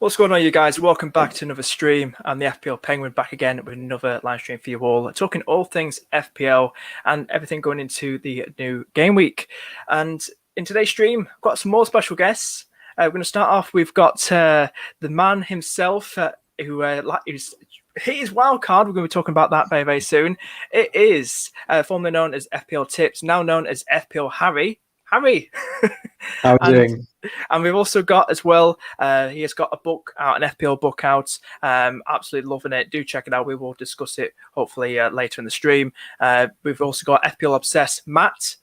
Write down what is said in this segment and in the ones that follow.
What's going on, you guys? Welcome back to another stream. I'm the FPL Penguin, back again with another live stream for you all, talking all things FPL and everything going into the new game week. And in today's stream, I've got some more special guests. We're going to start off. We've got the man himself who hit his wild card. We're going to be talking about that very, very soon. It is formerly known as FPL Tips, now known as FPL Harry. Harry. How are you doing? And we've also got as well, he has got a book out, an FPL book out. Absolutely loving it. Do check it out. We will discuss it hopefully later in the stream. We've also got FPL Obsessed, Matt.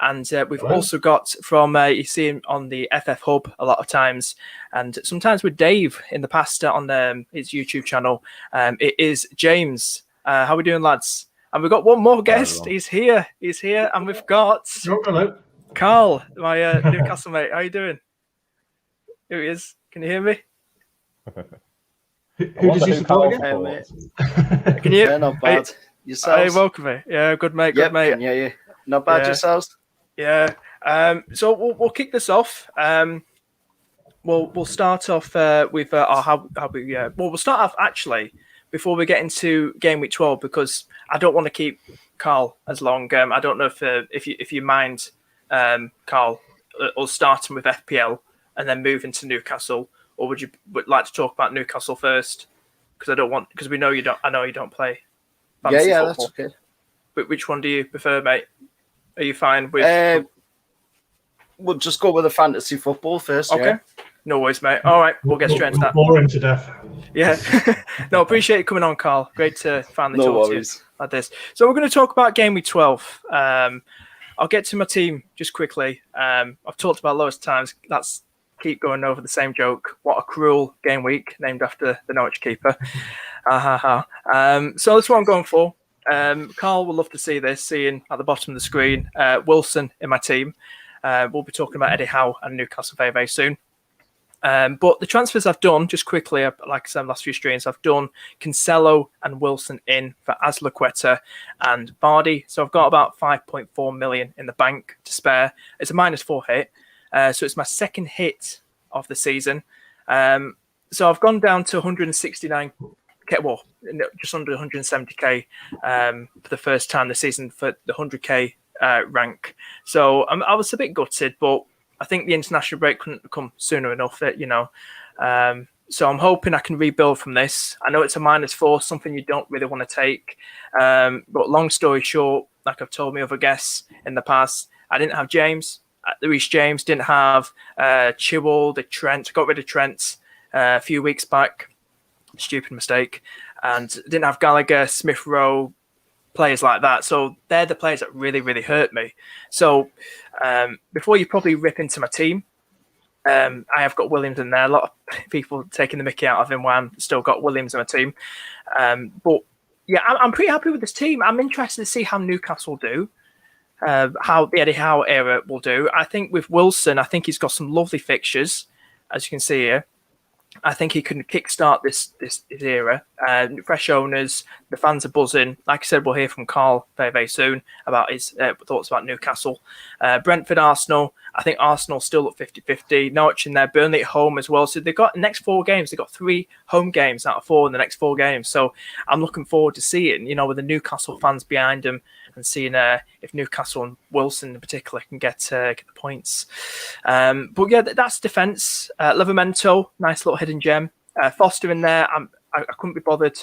And we've also got from, you see him on the FF Hub a lot of times, and sometimes with Dave in the past on his YouTube channel. It is James. How are we doing, lads? And we've got one more guest. He's here. And we've got... Hello. Carl, my Newcastle mate. How you doing? Here he is. Can you hear me? Who does you support again? Mate. Can you? Yeah, not bad. Yourselves? Hey, welcome, mate. Yeah, good mate. Good mate. Can hear you. Not bad yourselves? Yeah. So we'll kick this off. We'll start off with we'll start off actually before we get into game week 12, because I don't want to keep Carl as long. I don't know if you mind. Carl, or starting with FPL and then moving to Newcastle, or would like to talk about Newcastle first? Because we know you don't. I know you don't play fantasy football. That's okay. But which one do you prefer, mate? Are you fine with? We'll just go with the fantasy football first. Okay. Yeah. No worries, mate. All right, we'll get straight into that. Boring to death. Yeah. No, appreciate you coming on, Carl. Great to finally talk worries. to you like this. So we're going to talk about game week 12. I'll get to my team just quickly. I've talked about loads of times. Let's keep going over the same joke. What a cruel game week, named after the Norwich keeper. So that's what I'm going for. Carl will love to see this, seeing at the bottom of the screen, Wilson in my team. We'll be talking about Eddie Howe and Newcastle very, very soon. But the transfers I've done, just quickly, like I said in the last few streams, I've done Cancelo and Wilson in for Azpilicueta and Vardy. So I've got about 5.4 million in the bank to spare. It's a -4 hit. So it's my second hit of the season. So I've gone down to 169k, well, just under 170k for the first time this season for the 100k rank. So I was a bit gutted, but I think the international break couldn't come sooner enough, so I'm hoping I can rebuild from this. I know it's a -4, something you don't really want to take. But long story short, like I've told me other guests in the past, I didn't have James. Reece James, didn't have Chilwell, Trent. Got rid of Trent a few weeks back. Stupid mistake. And didn't have Gallagher, Smith Rowe, players like that. So they're the players that really, really hurt me. So before you probably rip into my team, I have got Williams in there. A lot of people taking the mickey out of him when I've still got Williams in my team. But yeah, I'm pretty happy with this team. I'm interested to see how Newcastle do, how the Eddie Howe era will do. I think with Wilson, I think he's got some lovely fixtures, as you can see here. I think he can kickstart this era. Fresh owners, the fans are buzzing. Like I said, we'll hear from Carl very, very soon about his thoughts about Newcastle. Brentford, Arsenal. I think Arsenal still at 50-50. Norwich in there, Burnley at home as well. So they've got the next 4 games. They've got 3 home games out of 4 in the next 4 games. So I'm looking forward to seeing, with the Newcastle fans behind them, and seeing if Newcastle and Wilson in particular can get the points. But yeah, that's defence. Livramento, nice little hidden gem. Foster in there. I couldn't be bothered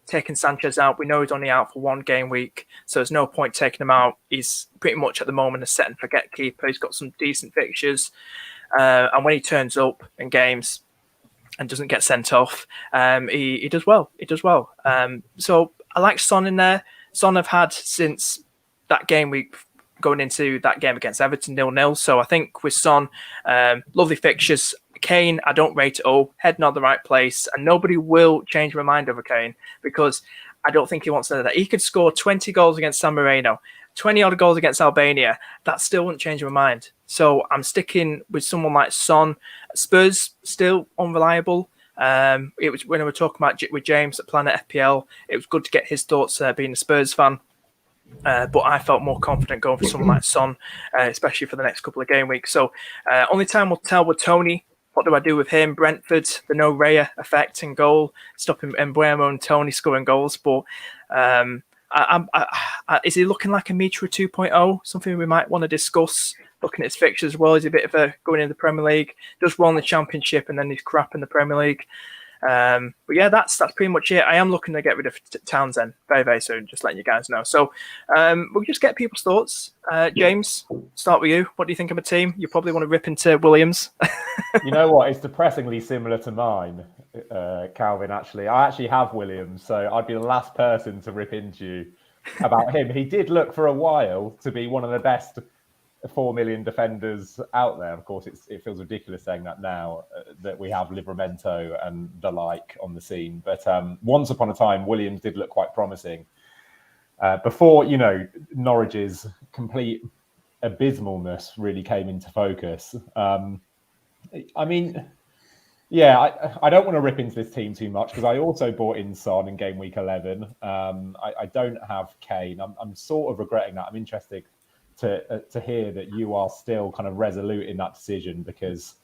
taking Sanchez out. We know he's only out for 1 game week, so there's no point taking him out. He's pretty much at the moment a set and forget keeper. He's got some decent fixtures. And when he turns up in games and doesn't get sent off, he does well. He does well. So I like Son in there. Son I've had since that game week going into that game against Everton 0-0. So I think with Son, lovely fixtures. Kane, I don't rate at all. Heading on the right place, and nobody will change my mind over Kane, because I don't think he wants to know that. He could score 20 goals against San Marino, 20 odd goals against Albania. That still wouldn't change my mind. So I'm sticking with someone like Son. Spurs still unreliable. It was when we were talking about with James at Planet FPL. It was good to get his thoughts being a Spurs fan. But I felt more confident going for someone like Son, especially for the next couple of game weeks. So only time will tell with Tony. What do I do with him? Brentford, the no Raya effect in goal, stopping Mbuemo and Tony scoring goals. But is he looking like a Mitra 2.0? Something we might want to discuss. Looking at his fixtures as well, he's a bit of a going in the Premier League, does well in the Championship, and then he's crap in the Premier League. But yeah, that's pretty much it. I am looking to get rid of Townsend very, very soon, just letting you guys know. So we'll just get people's thoughts. James, start with you. What do you think of a team? You probably want to rip into Williams. You know what? It's depressingly similar to mine, Calvin, actually. I actually have Williams, so I'd be the last person to rip into you about him. He did look for a while to be one of the best 4 million defenders out there. Of course, it feels ridiculous saying that now that we have Livramento and the like on the scene. But once upon a time, Williams did look quite promising. Before, Norwich's complete abysmalness really came into focus. I don't want to rip into this team too much because I also bought in Son in game week 11. I don't have Kane. I'm sort of regretting that. I'm interested to hear that you are still kind of resolute in that decision because,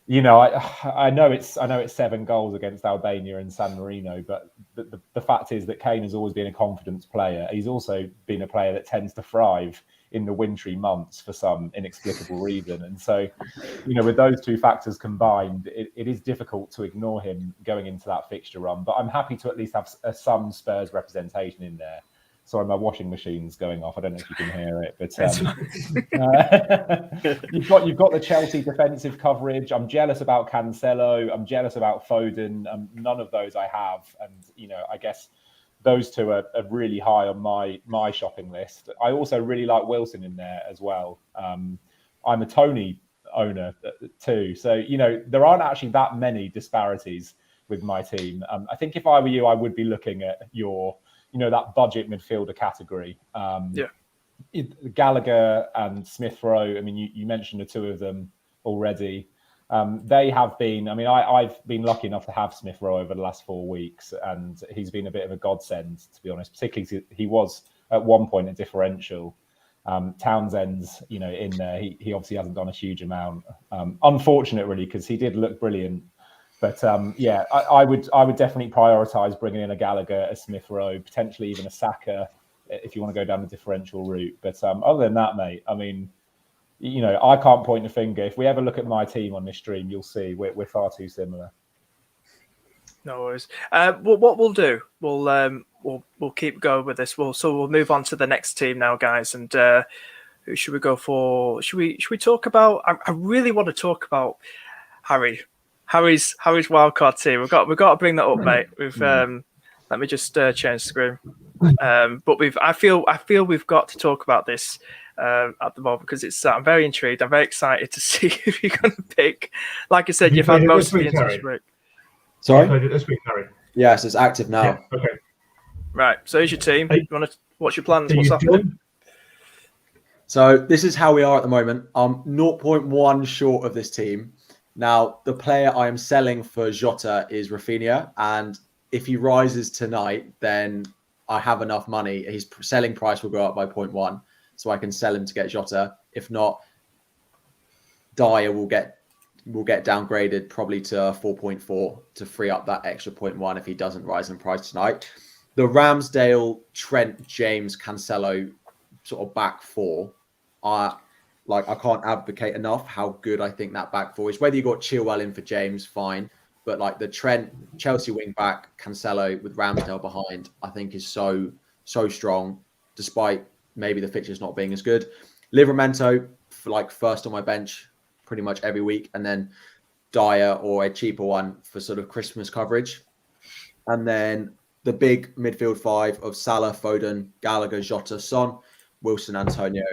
I know it's 7 goals against Albania and San Marino, but the fact is that Kane has always been a confidence player. He's also been a player that tends to thrive in the wintry months for some inexplicable reason. And so, with those two factors combined, it is difficult to ignore him going into that fixture run. But I'm happy to at least have some Spurs representation in there. Sorry, my washing machine's going off. I don't know if you can hear it, but you've got the Chelsea defensive coverage. I'm jealous about Cancelo. I'm jealous about Foden. None of those I have, and I guess those two are really high on my shopping list. I also really like Wilson in there as well. I'm a Tony owner too, so there aren't actually that many disparities with my team. I think if I were you, I would be looking at your that budget midfielder category. Gallagher and Smith Rowe, you mentioned the two of them already. They have been, I've been lucky enough to have Smith Rowe over the last 4 weeks, and he's been a bit of a godsend, to be honest, particularly he was at one point a differential. Townsend's, in there, he obviously hasn't done a huge amount. Unfortunate, really, because he did look brilliant. But I would definitely prioritise bringing in a Gallagher, a Smith Rowe, potentially even a Saka if you want to go down the differential route. But other than that, mate, I can't point a finger. If we ever look at my team on this stream, you'll see we're far too similar. No worries. What we'll do, we'll keep going with this. We'll move on to the next team now, guys. And who should we go for? Should we talk about? I really want to talk about Harry's wildcard team. We've got to bring that up, mate. Let me just change the screen. But I feel we've got to talk about this at the moment because I'm very intrigued. I'm very excited to see who you're going to pick. Like I said, you've had most of the interest break. Sorry? This week, Harry. Yes, it's active now. Yeah, okay. Right. So here's your team. What's your plans? What's happening? So this is how we are at the moment. I'm 0.1 short of this team. Now, the player I am selling for Jota is Rafinha, and if he rises tonight, then I have enough money. His selling price will go up by 0.1, so I can sell him to get Jota. If not, Dyer will get downgraded probably to 4.4 to free up that extra 0.1 if he doesn't rise in price tonight. The Ramsdale, Trent, James, Cancelo sort of back four are... I can't advocate enough how good I think that back four is. Whether you got Chilwell in for James, fine. But the Trent, Chelsea wing back, Cancelo with Ramsdale behind, I think is so strong, despite maybe the fixtures not being as good. Livramento, first on my bench pretty much every week. And then Dyer or a cheaper one for sort of Christmas coverage. And then the big midfield five of Salah, Foden, Gallagher, Jota, Son, Wilson, Antonio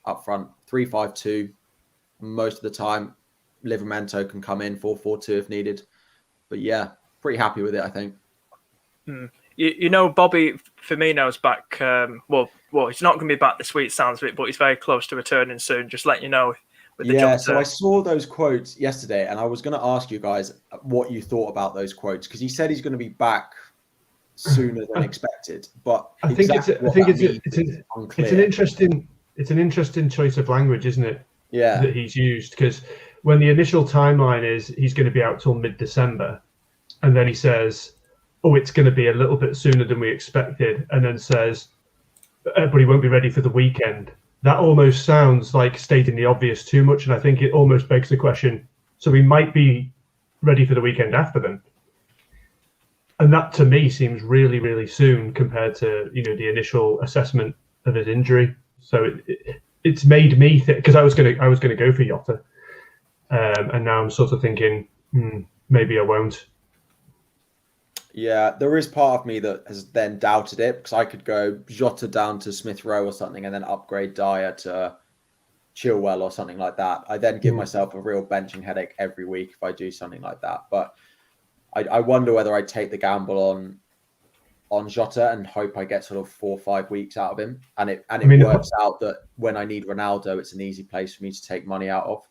up front. 3-5-2 most of the time. Livramento can come in 4-4-2 if needed. But yeah, pretty happy with it, I think. Bobby Firmino's back. He's not going to be back this week, sounds of it, but he's very close to returning soon. Just let you know. So I saw those quotes yesterday, and I was going to ask you guys what you thought about those quotes because he said he's going to be back sooner than expected. But I think it's an interesting choice of language, isn't it? Yeah, that he's used because when the initial timeline is he's going to be out till mid-December, and then he says, oh, it's going to be a little bit sooner than we expected, and then says, but he won't be ready for the weekend. That almost sounds like stating the obvious too much, and I think it almost begs the question, so he might be ready for the weekend after then. And that to me seems really, really soon compared to the initial assessment of his injury. So it's made me think, because I was gonna go for Jota, and now I'm sort of thinking maybe I won't. Yeah, there is part of me that has then doubted it, because I could go Jota down to Smith Rowe or something and then upgrade Dyer to Chilwell or something like that. I then give myself a real benching headache every week if I do something like that. But I wonder whether I take the gamble on Jota and hope I get sort of 4 or 5 weeks out of him. And it works out that when I need Ronaldo, it's an easy place for me to take money out of.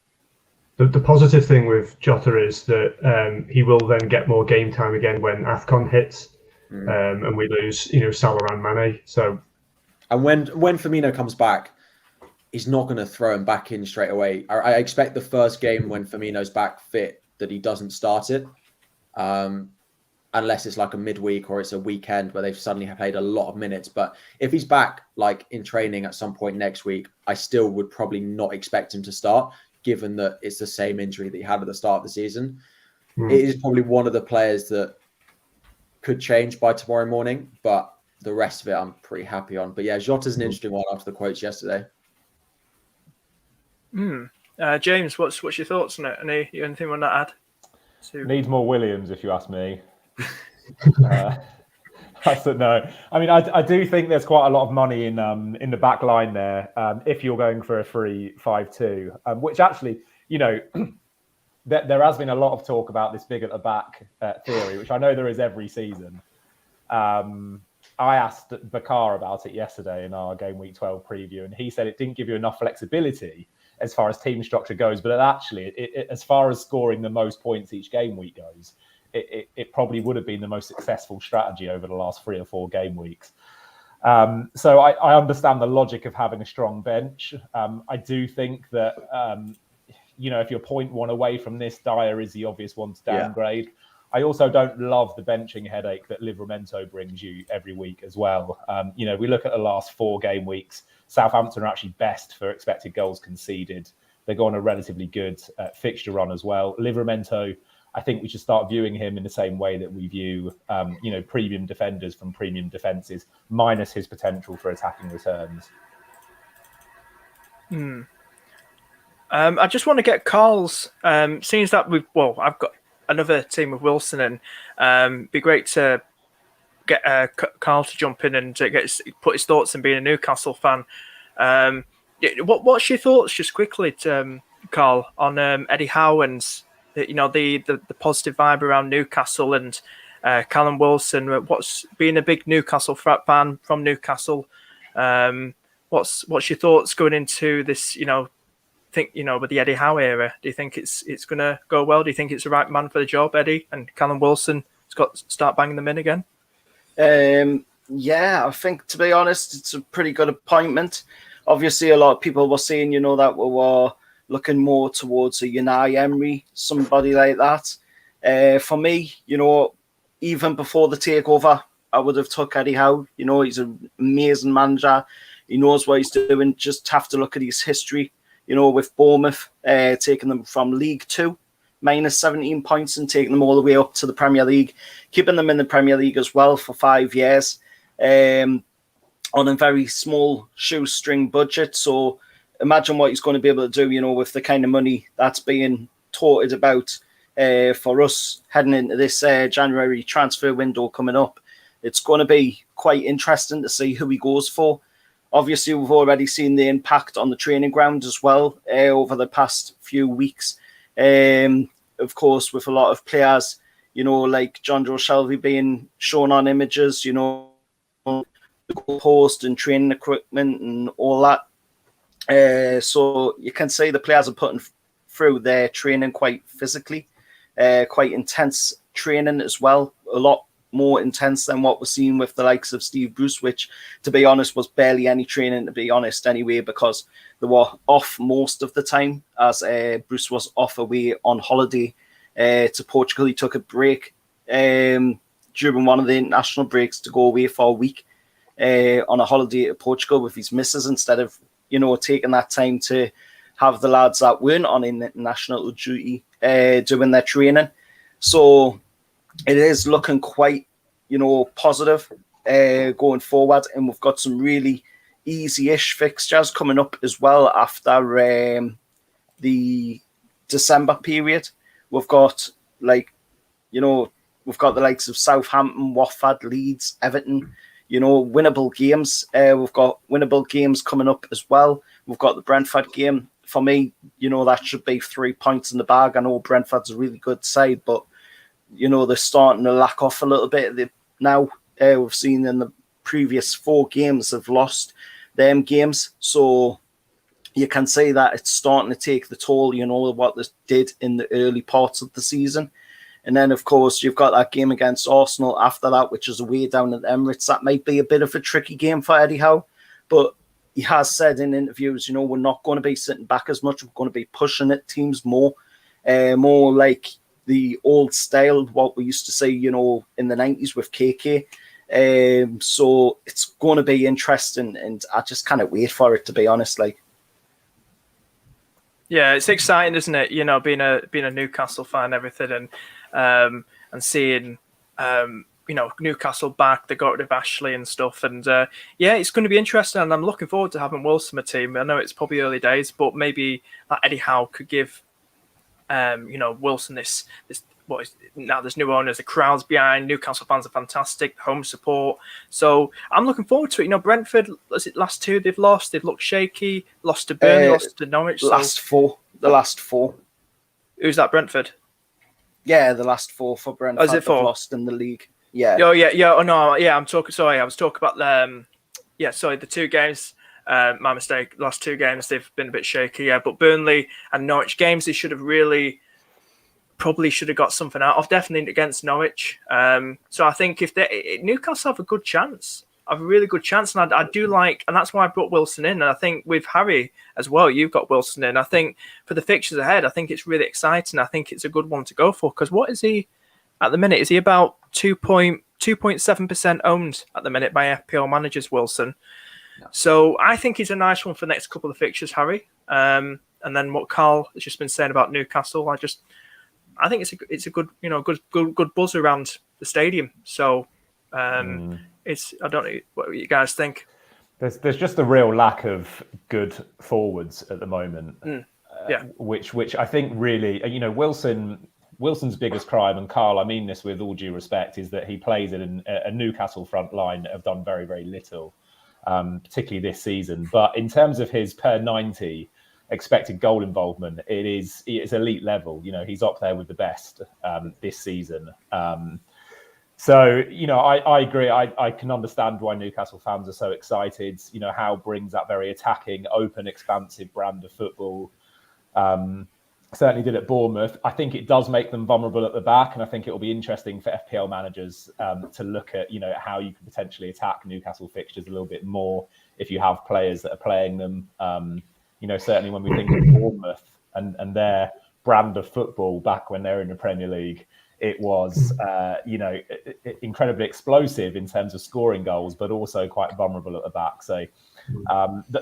The positive thing with Jota is that he will then get more game time again when AFCON hits, and we lose, Salah and Mane. So, and when Firmino comes back, he's not going to throw him back in straight away. I expect the first game when Firmino's back fit that he doesn't start it, unless it's like a midweek or it's a weekend where they've suddenly played a lot of minutes. But if he's back like in training at some point next week, I still would probably not expect him to start, given that it's the same injury that he had at the start of the season. It is probably one of the players that could change by tomorrow morning, but the rest of it I'm pretty happy on. But yeah, Jota's an interesting one after the quotes yesterday. James, what's your thoughts on it? Anything you want to add? Needs more Williams, if you ask me. I said no. I mean, I do think there's quite a lot of money in the back line there. If you're going for a 3-5-2, which actually, there has been a lot of talk about this big at the back theory, which I know there is every season. I asked Bakar about it yesterday in our Game Week 12 preview, and he said it didn't give you enough flexibility as far as team structure goes, but actually, as far as scoring the most points each game week goes, it probably would have been the most successful strategy over the last 3 or 4 game weeks. So I understand the logic of having a strong bench. I do think that, if you're 0.1 away from this, Dyer is the obvious one to downgrade. Yeah. I also don't love the benching headache that Livramento brings you every week as well. We look at the last 4 game weeks. Southampton are actually best for expected goals conceded. They go on a relatively good fixture run as well. Livramento, I think we should start viewing him in the same way that we view, premium defenders from premium defences, minus his potential for attacking returns. I just want to get Carl's, seeing that I've got another team with Wilson, and be great to get Carl to jump in and put his thoughts in being a Newcastle fan. What's your thoughts, just quickly, Carl, on Eddie Howe and the positive vibe around Newcastle and Callum Wilson? What's being a big Newcastle fan from Newcastle? What's your thoughts going into this? With the Eddie Howe era, do you think it's going to go well? Do you think it's the right man for the job, Eddie, and Callum Wilson has got to start banging them in again? Yeah, I think, to be honest, it's a pretty good appointment. Obviously, a lot of people were saying, that we were looking more towards a Unai Emery, somebody like that. For me, even before the takeover, I would have took Eddie Howe. He's an amazing manager. He knows what he's doing. Just have to look at his history. With Bournemouth, taking them from League 2, minus 17 points, and taking them all the way up to the Premier League, keeping them in the Premier League as well for 5 years, on a very small shoestring budget. So imagine what he's going to be able to do, with the kind of money that's being touted about for us heading into this January transfer window coming up. It's going to be quite interesting to see who he goes for. Obviously, we've already seen the impact on the training ground as well over the past few weeks. Of course, with a lot of players, like John Joe Shelby being shown on images, the goalpost and training equipment and all that. So you can say the players are putting through their training quite physically, quite intense training as well. A lot more intense than what we're seeing with the likes of Steve Bruce, which, to be honest, was barely any training, to be honest, anyway, because they were off most of the time, as Bruce was off away on holiday to Portugal. He took a break during one of the international breaks to go away for a week on a holiday to Portugal with his missus, instead of, taking that time to have the lads that weren't on international duty doing their training. So it is looking quite, positive going forward. And we've got some really easy-ish fixtures coming up as well after the December period. We've got, we've got the likes of Southampton, Watford, Leeds, Everton, winnable games. We've got winnable games coming up as well. We've got the Brentford game. For me, that should be 3 points in the bag. I know Brentford's a really good side, but, they're starting to lack off a little bit. Now, we've seen in the previous 4 games have lost them games. So you can say that it's starting to take the toll, what they did in the early parts of the season. And then, of course, you've got that game against Arsenal after that, which is away down at the Emirates. That might be a bit of a tricky game for Eddie Howe. But he has said in interviews, we're not going to be sitting back as much. We're going to be pushing at teams more like the old style, what we used to say, in the 90s with KK. So it's going to be interesting, and I just can't wait for it, to be honest. Yeah, it's exciting, isn't it? Being a Newcastle fan and everything, and seeing Newcastle back. They got rid of Ashley and stuff, and it's going to be interesting. And I'm looking forward to having Wilson in my team. I know it's probably early days, but maybe Eddie Howe could give Wilson this. Now there's new owners, the crowd's behind. Newcastle fans are fantastic, home support. So I'm looking forward to it. Brentford, was it last 2 they've lost? They've looked shaky. Lost to Burnley, lost to Norwich. The last four. Who's that, Brentford? Yeah, the last 4 for Brentford. Is it 4? Lost in the league. Yeah. Oh yeah. Oh no, yeah. I'm talking. Sorry, I was talking about the 2 games. My mistake. Last 2 games they've been a bit shaky. Yeah, but Burnley and Norwich games they should have got something out of. Definitely against Norwich. So I think if Newcastle have a good chance, a really good chance, and I do like, and that's why I brought Wilson in. And I think with Harry as well, you've got Wilson in. I think for the fixtures ahead, I think it's really exciting. I think it's a good one to go for, because what is he at the minute? Is he about 2.7% owned at the minute by FPL managers, Wilson? No. So I think he's a nice one for the next couple of fixtures, Harry. And then what Carl has just been saying about Newcastle, I think it's a good good buzz around the stadium. So it's, I don't know what you guys think. There's just a real lack of good forwards at the moment. Which I think really, Wilson's biggest crime, and Carl, I mean this with all due respect, is that he plays in a Newcastle front line that have done very, very little, particularly this season. But in terms of his per 90 expected goal involvement, it's elite level. He's up there with the best this season. So I agree. I can understand why Newcastle fans are so excited. Howe brings that very attacking, open, expansive brand of football. Certainly did at Bournemouth. I think it does make them vulnerable at the back, and I think it will be interesting for FPL managers to look at how you can potentially attack Newcastle fixtures a little bit more if you have players that are playing them. Certainly when we think of Bournemouth and their brand of football back when they were in the Premier League, it was incredibly explosive in terms of scoring goals, but also quite vulnerable at the back. So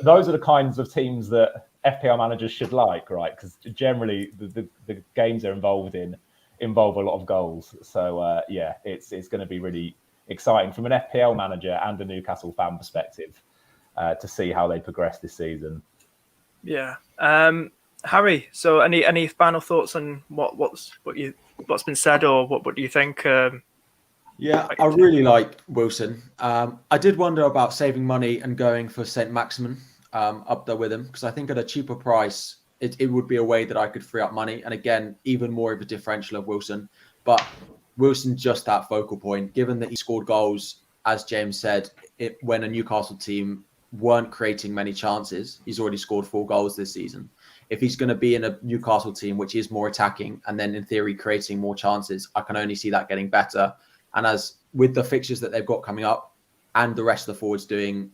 those are the kinds of teams that FPL managers should like, right? Because generally the games they're involved in involve a lot of goals. So it's going to be really exciting from an FPL manager and a Newcastle fan perspective to see how they progress this season. Yeah, Harry. So any final thoughts on what's been said, or what do you think? I really like Wilson. I did wonder about saving money and going for St. Maximin up there with him, because I think at a cheaper price, it would be a way that I could free up money. And again, even more of a differential of Wilson. But Wilson's just that focal point, given that he scored goals, as James said, when a Newcastle team weren't creating many chances. He's already scored 4 goals this season. If he's going to be in a Newcastle team, which is more attacking, and then in theory creating more chances, I can only see that getting better. And as with the fixtures that they've got coming up and the rest of the forwards doing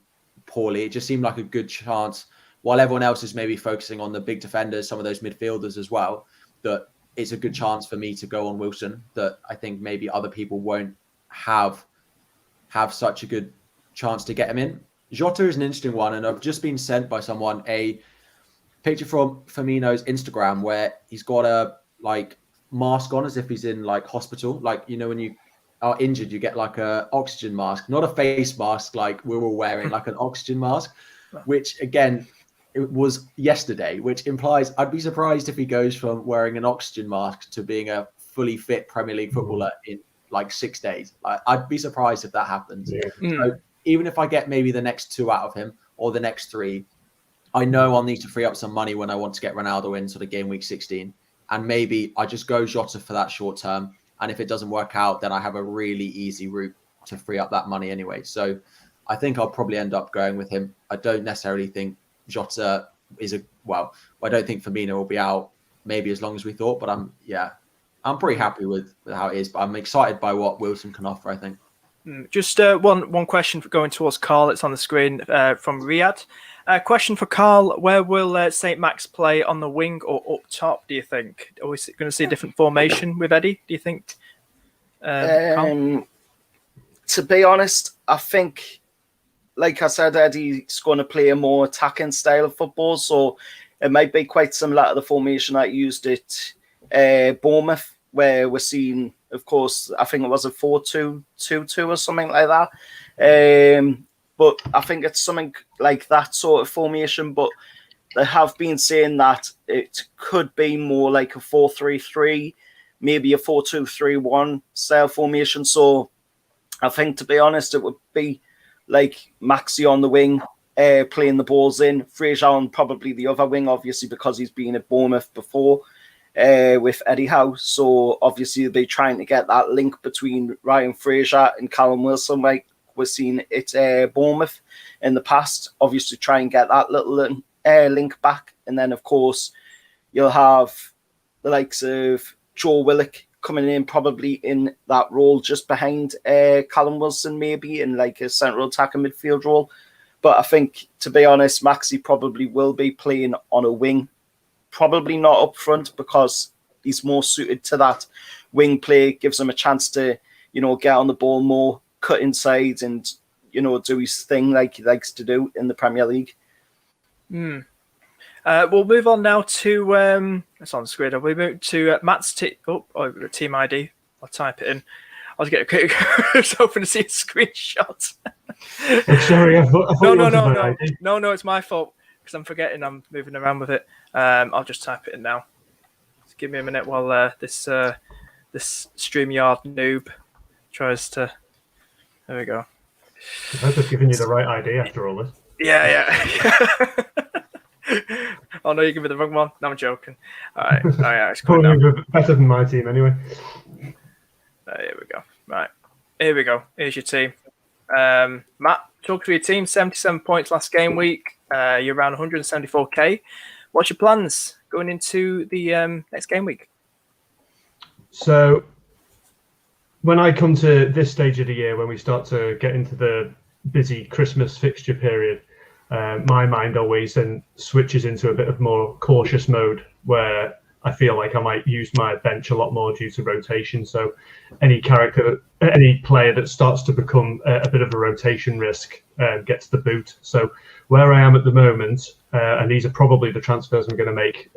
poorly, it just seemed like a good chance, while everyone else is maybe focusing on the big defenders, some of those midfielders as well, that it's a good chance for me to go on Wilson, that I think maybe other people won't have such a good chance to get him in. Jota is an interesting one, and I've just been sent by someone a picture from Firmino's Instagram where he's got a like mask on as if he's in like hospital. Like, you know, when you are injured, you get like a oxygen mask, not a face mask like we're all wearing, like an oxygen mask, which again, it was yesterday, which implies I'd be surprised if he goes from wearing an oxygen mask to being a fully fit Premier League footballer in like 6 days. I'd be surprised if that happens. So even if I get maybe the next 2 out of him or the next 3, I know I'll need to free up some money when I want to get Ronaldo in sort of game week 16. And maybe I just go Jota for that short term. And if it doesn't work out, then I have a really easy route to free up that money anyway. So I think I'll probably end up going with him. I don't necessarily think Jota is I don't think Firmino will be out maybe as long as we thought, but I'm pretty happy with how it is, but I'm excited by what Wilson can offer, I think. Just one question for going towards Carl. It's on the screen from Riyadh. Question for Carl: where will St. Max play, on the wing or up top, do you think? Are we going to see a different formation with Eddie, do you think? To be honest, I think, like I said, Eddie's going to play a more attacking style of football, so it might be quite similar to the formation I used at Bournemouth, where we're seeing, of course, I think it was a 4-2-2-2 or something like that. But I think it's something like that sort of formation. But they have been saying that it could be more like a 4-3-3, maybe a 4-2-3-1 style formation. So I think, to be honest, it would be like Maxi on the wing, playing the balls in, Fraser on probably the other wing, obviously, because he's been at Bournemouth before with Eddie Howe. So obviously they're trying to get that link between Ryan Fraser and Callum Wilson, like we're seeing it Bournemouth in the past. Obviously try and get that little link back. And then, of course, you'll have the likes of Joe Willock coming in probably in that role just behind Callum Wilson, maybe in like a central attacking midfield role. But I think, to be honest, Maxi probably will be playing on a wing, probably not up front, because he's more suited to that wing play, gives him a chance to, get on the ball more, cut inside and, do his thing like he likes to do in the Premier League. We'll move on now to it's on the screen. We move to Matt's team ID. I'll type it in. I was hoping to see a screenshot. Sorry, I thought No, it's my fault because I'm forgetting. I'm moving around with it. I'll just type it in now. Just give me a minute while this StreamYard noob tries to. There we go. I've just given you the right ID after all this. Yeah. Oh no, you give me the wrong one. No, I'm joking. All right. It's probably better than my team anyway. Here we go. Right. Here we go. Here's your team. Matt, talk to your team. 77 points last game week. You're around 174k. What's your plans going into the next game week? So, when I come to this stage of the year, when we start to get into the busy Christmas fixture period, my mind always then switches into a bit of more cautious mode where I feel like I might use my bench a lot more due to rotation. So any player that starts to become a bit of a rotation risk gets the boot. So where I am at the moment, and these are probably the transfers I'm going to make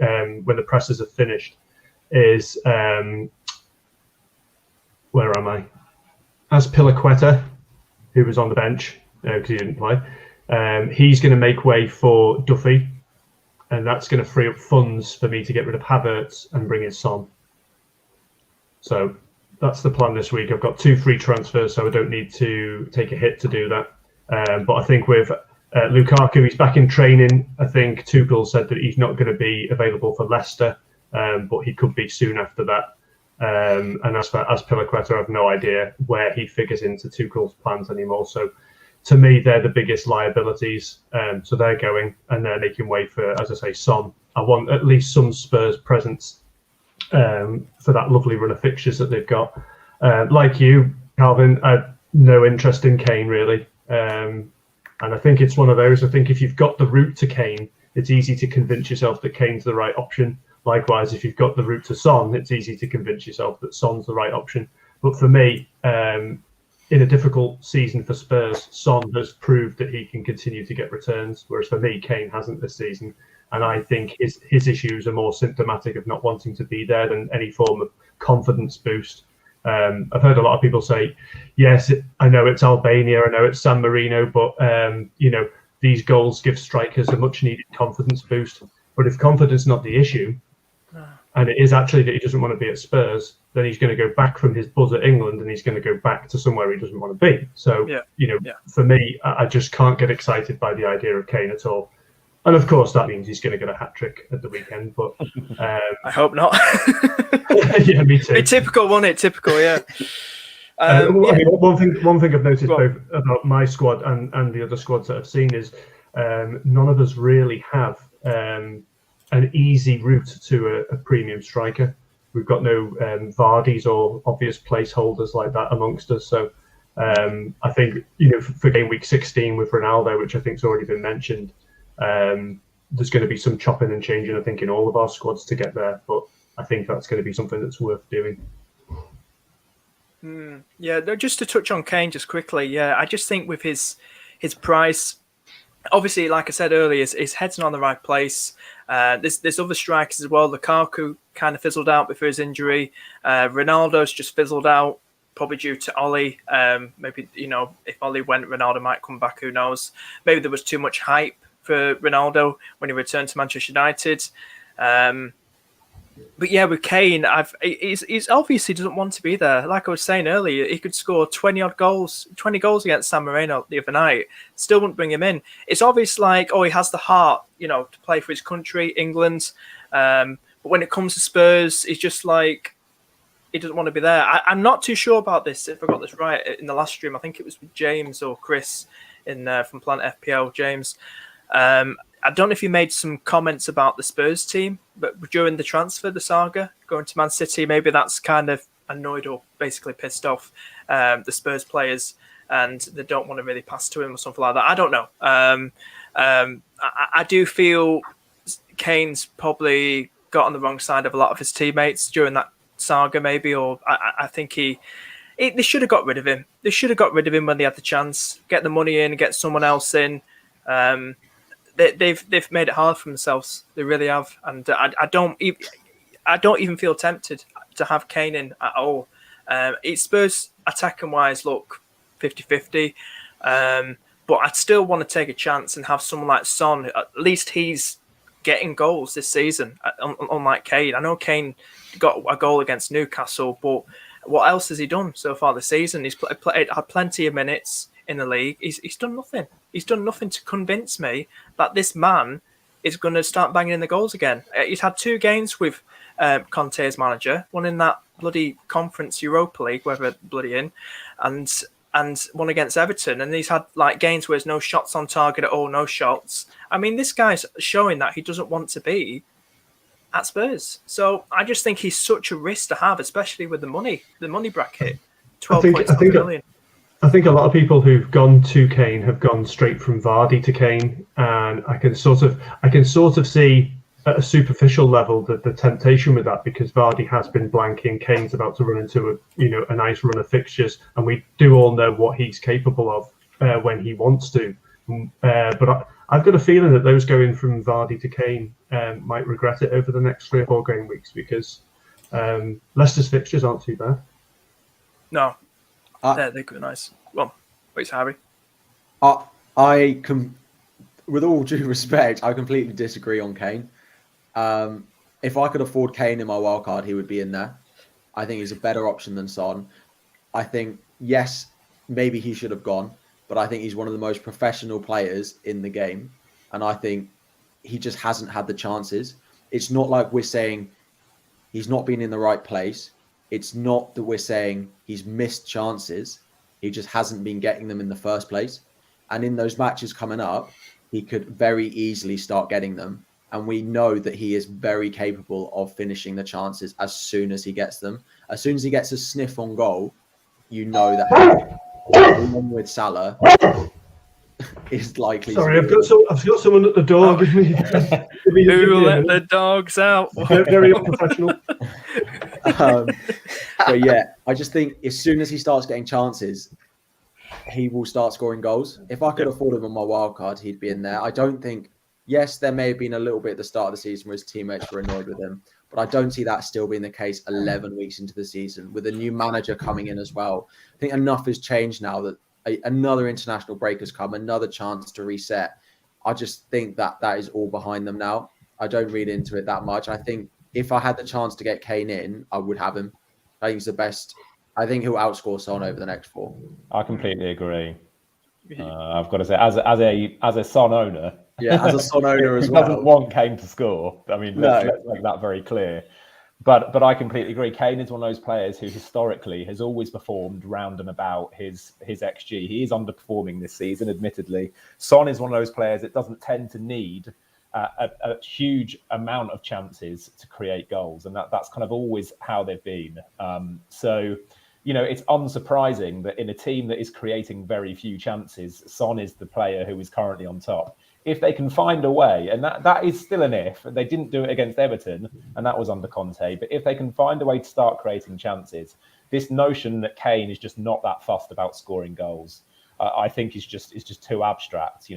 when the presses are finished, is where am I? As Pilaqueta, who was on the bench because he didn't play, he's going to make way for Duffy, and that's going to free up funds for me to get rid of Havertz and bring in Son. So that's the plan this week. I've got 2 free transfers, so I don't need to take a hit to do that. But I think with Lukaku, he's back in training. I think Tuchel said that he's not going to be available for Leicester, but he could be soon after that. And as Pilaqueta, I have no idea where he figures into Tuchel's plans anymore. So to me, they're the biggest liabilities. So they're going, and they're making way for, as I say, Son. I want at least some Spurs presence for that lovely run of fixtures that they've got. Like you, Calvin, I had no interest in Kane really, and I think it's one of those. I think if you've got the route to Kane, it's easy to convince yourself that Kane's the right option. Likewise, if you've got the route to Son, it's easy to convince yourself that Son's the right option. But for me, in a difficult season for Spurs, Son has proved that he can continue to get returns, whereas for me, Kane hasn't this season. And I think his issues are more symptomatic of not wanting to be there than any form of confidence boost. I've heard a lot of people say, yes, I know it's Albania, I know it's San Marino, but these goals give strikers a much needed confidence boost. But if confidence is not the issue, and it is actually that he doesn't want to be at Spurs, then he's going to go back from his buzz at England and he's going to go back to somewhere he doesn't want to be. So, for me, I just can't get excited by the idea of Kane at all. And of course, that means he's going to get a hat-trick at the weekend. But I hope not. Yeah, me too. Typical, wasn't it? Typical, yeah. I mean, one thing I've noticed both about my squad and the other squads that I've seen is none of us really have an easy route to a premium striker. We've got no Vardys or obvious placeholders like that amongst us. So I think, for game week 16 with Ronaldo, which I think has already been mentioned, there's going to be some chopping and changing, I think, in all of our squads to get there. But I think that's going to be something that's worth doing. Yeah, just to touch on Kane just quickly. Yeah, I just think with his price, obviously, like I said earlier, his head's not in the right place. There's other strikers as well. Lukaku kind of fizzled out before his injury. Ronaldo's just fizzled out, probably due to Ollie. Maybe, if Ollie went, Ronaldo might come back. Who knows? Maybe there was too much hype for Ronaldo when he returned to Manchester United. But yeah, with Kane, he's obviously doesn't want to be there. Like I was saying earlier, he could score 20 goals against San Marino the other night. Still wouldn't bring him in. It's obvious, like, he has the heart, to play for his country, England. But when it comes to Spurs, he's just like, he doesn't want to be there. I'm not too sure about this. If I got this right in the last stream, I think it was with James or Chris from Planet FPL. James. I don't know if you made some comments about the Spurs team, but during the transfer, the saga, going to Man City, maybe that's kind of annoyed or basically pissed off the Spurs players and they don't want to really pass to him or something like that. I don't know. I do feel Kane's probably got on the wrong side of a lot of his teammates during that saga, maybe, or I think they should have got rid of him. They should have got rid of him when they had the chance. Get the money in, get someone else in. They've made it hard for themselves. They really have, and I don't even feel tempted to have Kane in at all. It's Spurs attacking wise look 50-50, but I'd still want to take a chance and have someone like Son. At least he's getting goals this season, unlike Kane. I know Kane got a goal against Newcastle, but what else has he done so far this season? He's had plenty of minutes in the league. He's done nothing. He's done nothing to convince me that this man is going to start banging in the goals again. He's had 2 games with Conte as manager, one in that bloody Conference Europa League, whether bloody in, and one against Everton. And he's had games where there's no shots on target at all, no shots. I mean, this guy's showing that he doesn't want to be at Spurs. So I just think he's such a risk to have, especially with the money bracket, 12.7 million. I think a lot of people who've gone to Kane have gone straight from Vardy to Kane, and I can sort of see at a superficial level the temptation with that, because Vardy has been blanking. Kane's about to run into a nice run of fixtures, and we do all know what he's capable of when he wants to. But I've got a feeling that those going from Vardy to Kane might regret it over the next 3 or 4 game weeks, because Leicester's fixtures aren't too bad. No. They're good, nice. Well, wait, Harry. I can, with all due respect, I completely disagree on Kane. If I could afford Kane in my wildcard, he would be in there. I think he's a better option than Son. I think, yes, maybe he should have gone, but I think he's one of the most professional players in the game. And I think he just hasn't had the chances. It's not like we're saying he's not been in the right place. It's not that we're saying he's missed chances. He just hasn't been getting them in the first place. And in those matches coming up, he could very easily start getting them. And we know that he is very capable of finishing the chances as soon as he gets them. As soon as he gets a sniff on goal, you know that along with Salah is likely. Sorry, I've got someone at the door. Give me Who let the dogs out? Very unprofessional. But yeah, I just think as soon as he starts getting chances, he will start scoring goals. If I could afford him on my wild card, he'd be in there. I don't think. Yes, there may have been a little bit at the start of the season where his teammates were annoyed with him, but I don't see that still being the case 11 weeks into the season with a new manager coming in as well. I think enough has changed now that another international break has come, another chance to reset. I just think that is all behind them now. I don't read into it that much. I think if I had the chance to get Kane in, I would have him. I think he's the best. I think he'll outscore Son over the next 4. I completely agree. I've got to say, as a Son owner, as a Son owner as well, doesn't want Kane to score. I mean, let's make that very clear. But I completely agree. Kane is one of those players who historically has always performed round and about his XG. He is underperforming this season, admittedly. Son is one of those players that doesn't tend to need a huge amount of chances to create goals, and that's kind of always how they've been. So, it's unsurprising that in a team that is creating very few chances, Son is the player who is currently on top. If they can find a way, and that is still an if, they didn't do it against Everton, and that was under Conte, but if they can find a way to start creating chances, this notion that Kane is just not that fussed about scoring goals, I think is just too abstract.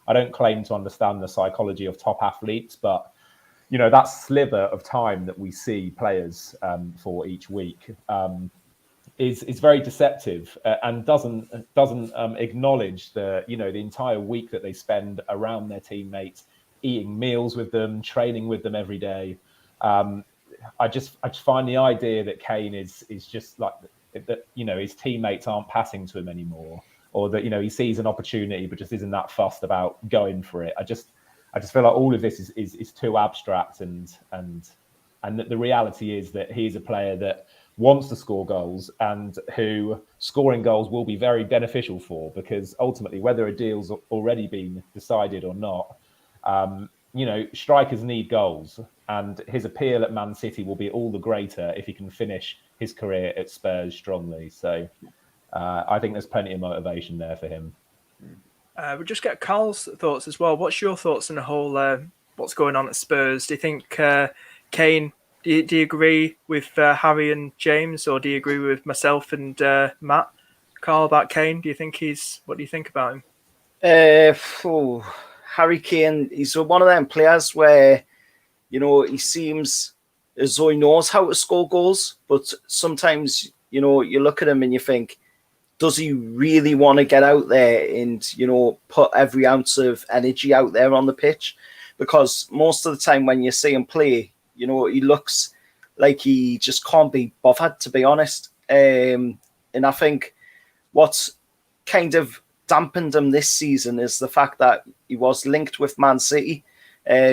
I don't claim to understand the psychology of top athletes, but that sliver of time that we see players for each week is very deceptive and doesn't acknowledge the entire week that they spend around their teammates, eating meals with them, training with them every day. I just find the idea that Kane is just like that. His teammates aren't passing to him anymore, or that he sees an opportunity but just isn't that fussed about going for it. I just feel like all of this is too abstract, and that the reality is that he's a player that wants to score goals and who scoring goals will be very beneficial for, because ultimately, whether a deal's already been decided or not, strikers need goals, and his appeal at Man City will be all the greater if he can finish his career at Spurs strongly. So I think there's plenty of motivation there for him. We'll just get Carl's thoughts as well. What's your thoughts on the whole what's going on at Spurs? Do you think Kane, do you agree with Harry and James, or do you agree with myself and Matt? Carl, about Kane, what do you think about him? Harry Kane, he's one of them players where, he seems as though he knows how to score goals, but sometimes, you look at him and you think, does he really want to get out there and, put every ounce of energy out there on the pitch? Because most of the time when you see him play, he looks like he just can't be bothered, to be honest. And I think what's kind of dampened him this season is the fact that he was linked with Man City,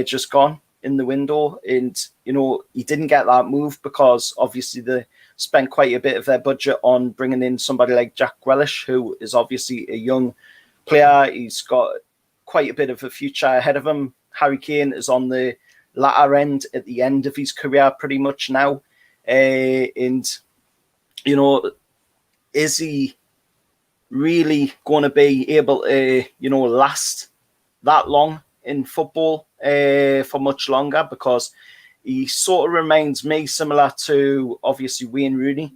just gone in the window. And, he didn't get that move because obviously they spent quite a bit of their budget on bringing in somebody like Jack Grealish, who is obviously a young player. He's got quite a bit of a future ahead of him. Harry Kane is on the latter end, at the end of his career pretty much now. And, is he really going to be able to, last that long in football for much longer? Because he sort of reminds me similar to, obviously, Wayne Rooney,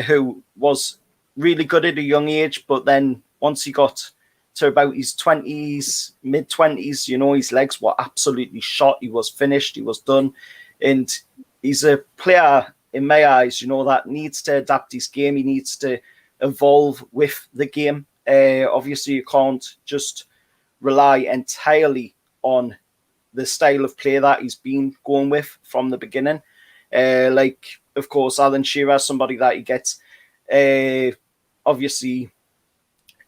who was really good at a young age, but then once he got to about his 20s, mid-20s, his legs were absolutely shot. He was finished. He was done. And he's a player, in my eyes, that needs to adapt his game. He needs to evolve with the game. Obviously, you can't just rely entirely on the style of play that he's been going with from the beginning. Of course, Alan Shearer, somebody that he gets obviously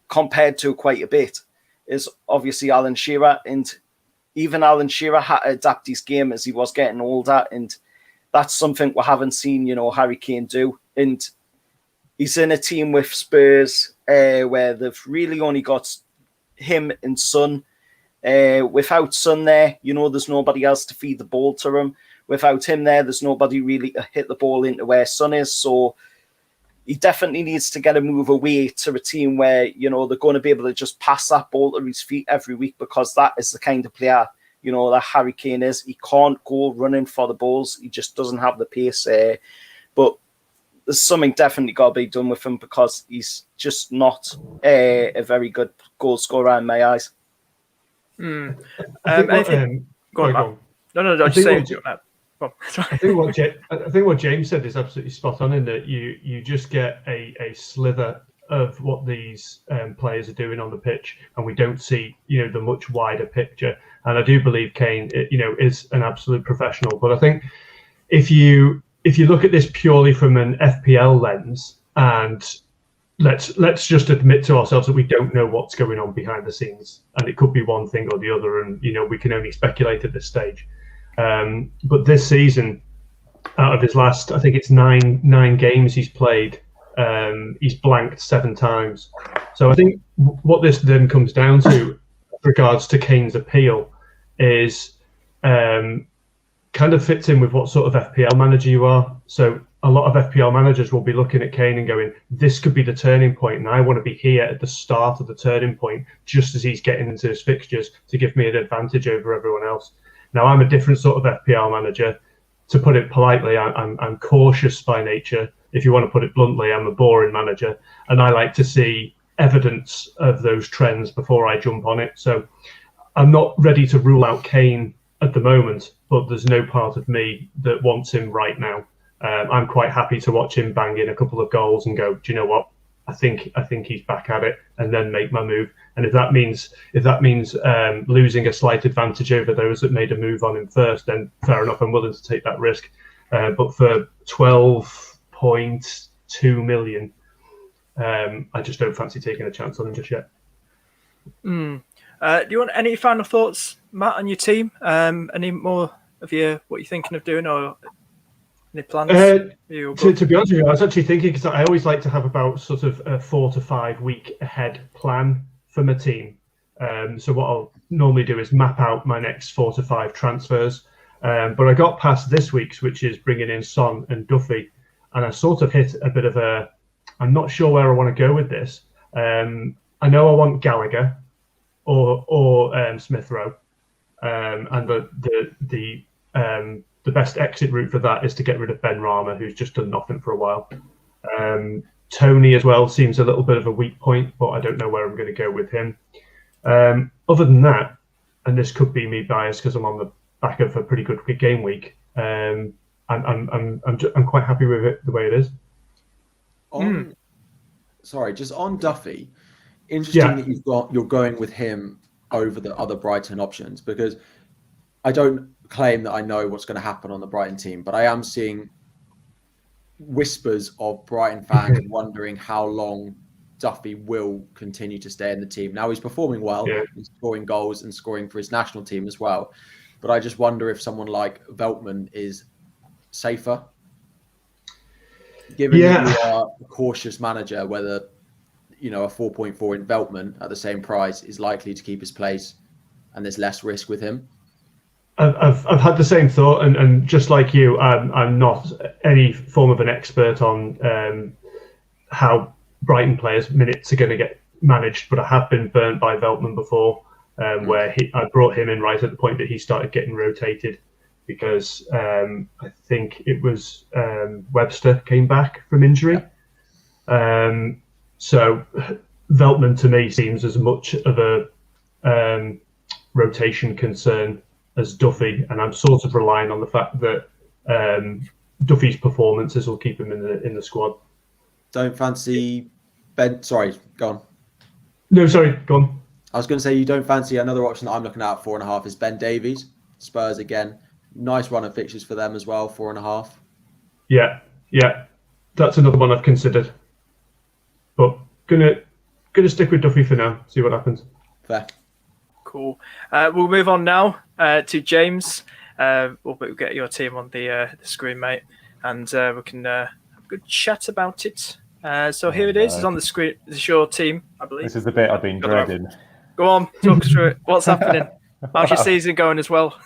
compared to quite a bit, is obviously Alan Shearer. And even Alan Shearer had to adapt his game as he was getting older. And that's something we haven't seen, Harry Kane do. And he's in a team with Spurs where they've really only got him and Son. Without Son there, there's nobody else to feed the ball to him. Without him there, there's nobody really to hit the ball into where Son is. So he definitely needs to get a move away to a team where, you know, they're going to be able to just pass that ball to his feet every week, because that is the kind of player, you know, that Harry Kane is. He can't go running for the balls. He just doesn't have the pace. But there's something definitely got to be done with him, because he's just not a very good goal scorer in my eyes. I think Go on, Matt. No. I Just say think it, Matt. I think what James said is absolutely spot on, in that you just get a slither of what these players are doing on the pitch, and we don't see, you know, the much wider picture. And I do believe Kane, you know, is an absolute professional. But I think if you look at this purely from an FPL lens, and let's just admit to ourselves that we don't know what's going on behind the scenes, and it could be one thing or the other, and you know, we can only speculate at this stage. But this season, out of his last, I think it's nine games he's played, he's blanked 7 times. So I think what this then comes down to, regards to Kane's appeal, is kind of fits in with what sort of FPL manager you are. So a lot of FPL managers will be looking at Kane and going, this could be the turning point, and I want to be here at the start of the turning point, just as he's getting into his fixtures, to give me an advantage over everyone else. Now, I'm a different sort of FPL manager. To put it politely, I'm cautious by nature. If you want to put it bluntly, I'm a boring manager, and I like to see evidence of those trends before I jump on it. So I'm not ready to rule out Kane at the moment, but there's no part of me that wants him right now. I'm quite happy to watch him bang in a couple of goals and go, do you know what? I think he's back at it, and then make my move. And if that means losing a slight advantage over those that made a move on him first, then fair enough, I'm willing to take that risk. But for 12.2 million, I just don't fancy taking a chance on him just yet. Do you want any final thoughts, Matt, on your team? Any more of what you're thinking of doing, or any plans? To be honest with you, I was actually thinking, because I always like to have about sort of a 4 to 5 week ahead plan for my team. So what I'll normally do is map out my next 4 to 5 transfers. But I got past this week's, which is bringing in Son and Duffy, and I sort of hit a bit of I'm not sure where I want to go with this. I know I want Gallagher or Smith Rowe, and the best exit route for that is to get rid of Ben Rama, who's just done nothing for a while. Tony as well seems a little bit of a weak point, but I don't know where I'm going to go with him. Other than that, and this could be me biased because I'm on the back of a pretty good game week, I'm quite happy with it the way it is. Sorry, just on Duffy, interesting that you're going with him over the other Brighton options, because I don't claim that I know what's going to happen on the Brighton team, but I am seeing whispers of Brighton fans wondering how long Duffy will continue to stay in the team. Now, he's performing well, he's scoring goals and scoring for his national team as well, but I just wonder if someone like Veltman is safer, given that you are a cautious manager, whether, you know, a 4.4 in Veltman at the same price is likely to keep his place and there's less risk with him. I've had the same thought, and just like you, I'm not any form of an expert on how Brighton players' minutes are going to get managed, but I have been burnt by Veltman before, where I brought him in right at the point that he started getting rotated, because I think it was Webster came back from injury. So Veltman to me seems as much of a rotation concern as Duffy, and I'm sort of relying on the fact that Duffy's performances will keep him in the squad. Don't fancy Ben? Sorry, go on. No, sorry, go on. I was going to say, you don't fancy another option that I'm looking at 4.5 is Ben Davies. Spurs again, nice run of fixtures for them as well, 4.5. Yeah, that's another one I've considered, but gonna stick with Duffy for now. See what happens. Fair. Cool. We'll move on now to James. We'll get your team on the screen, mate, and we can have a good chat about it. So here it is. It's on the screen. This is your team, I believe. This is the bit I've been dreading. Go on, talk us through it. What's happening? How's your season going as well?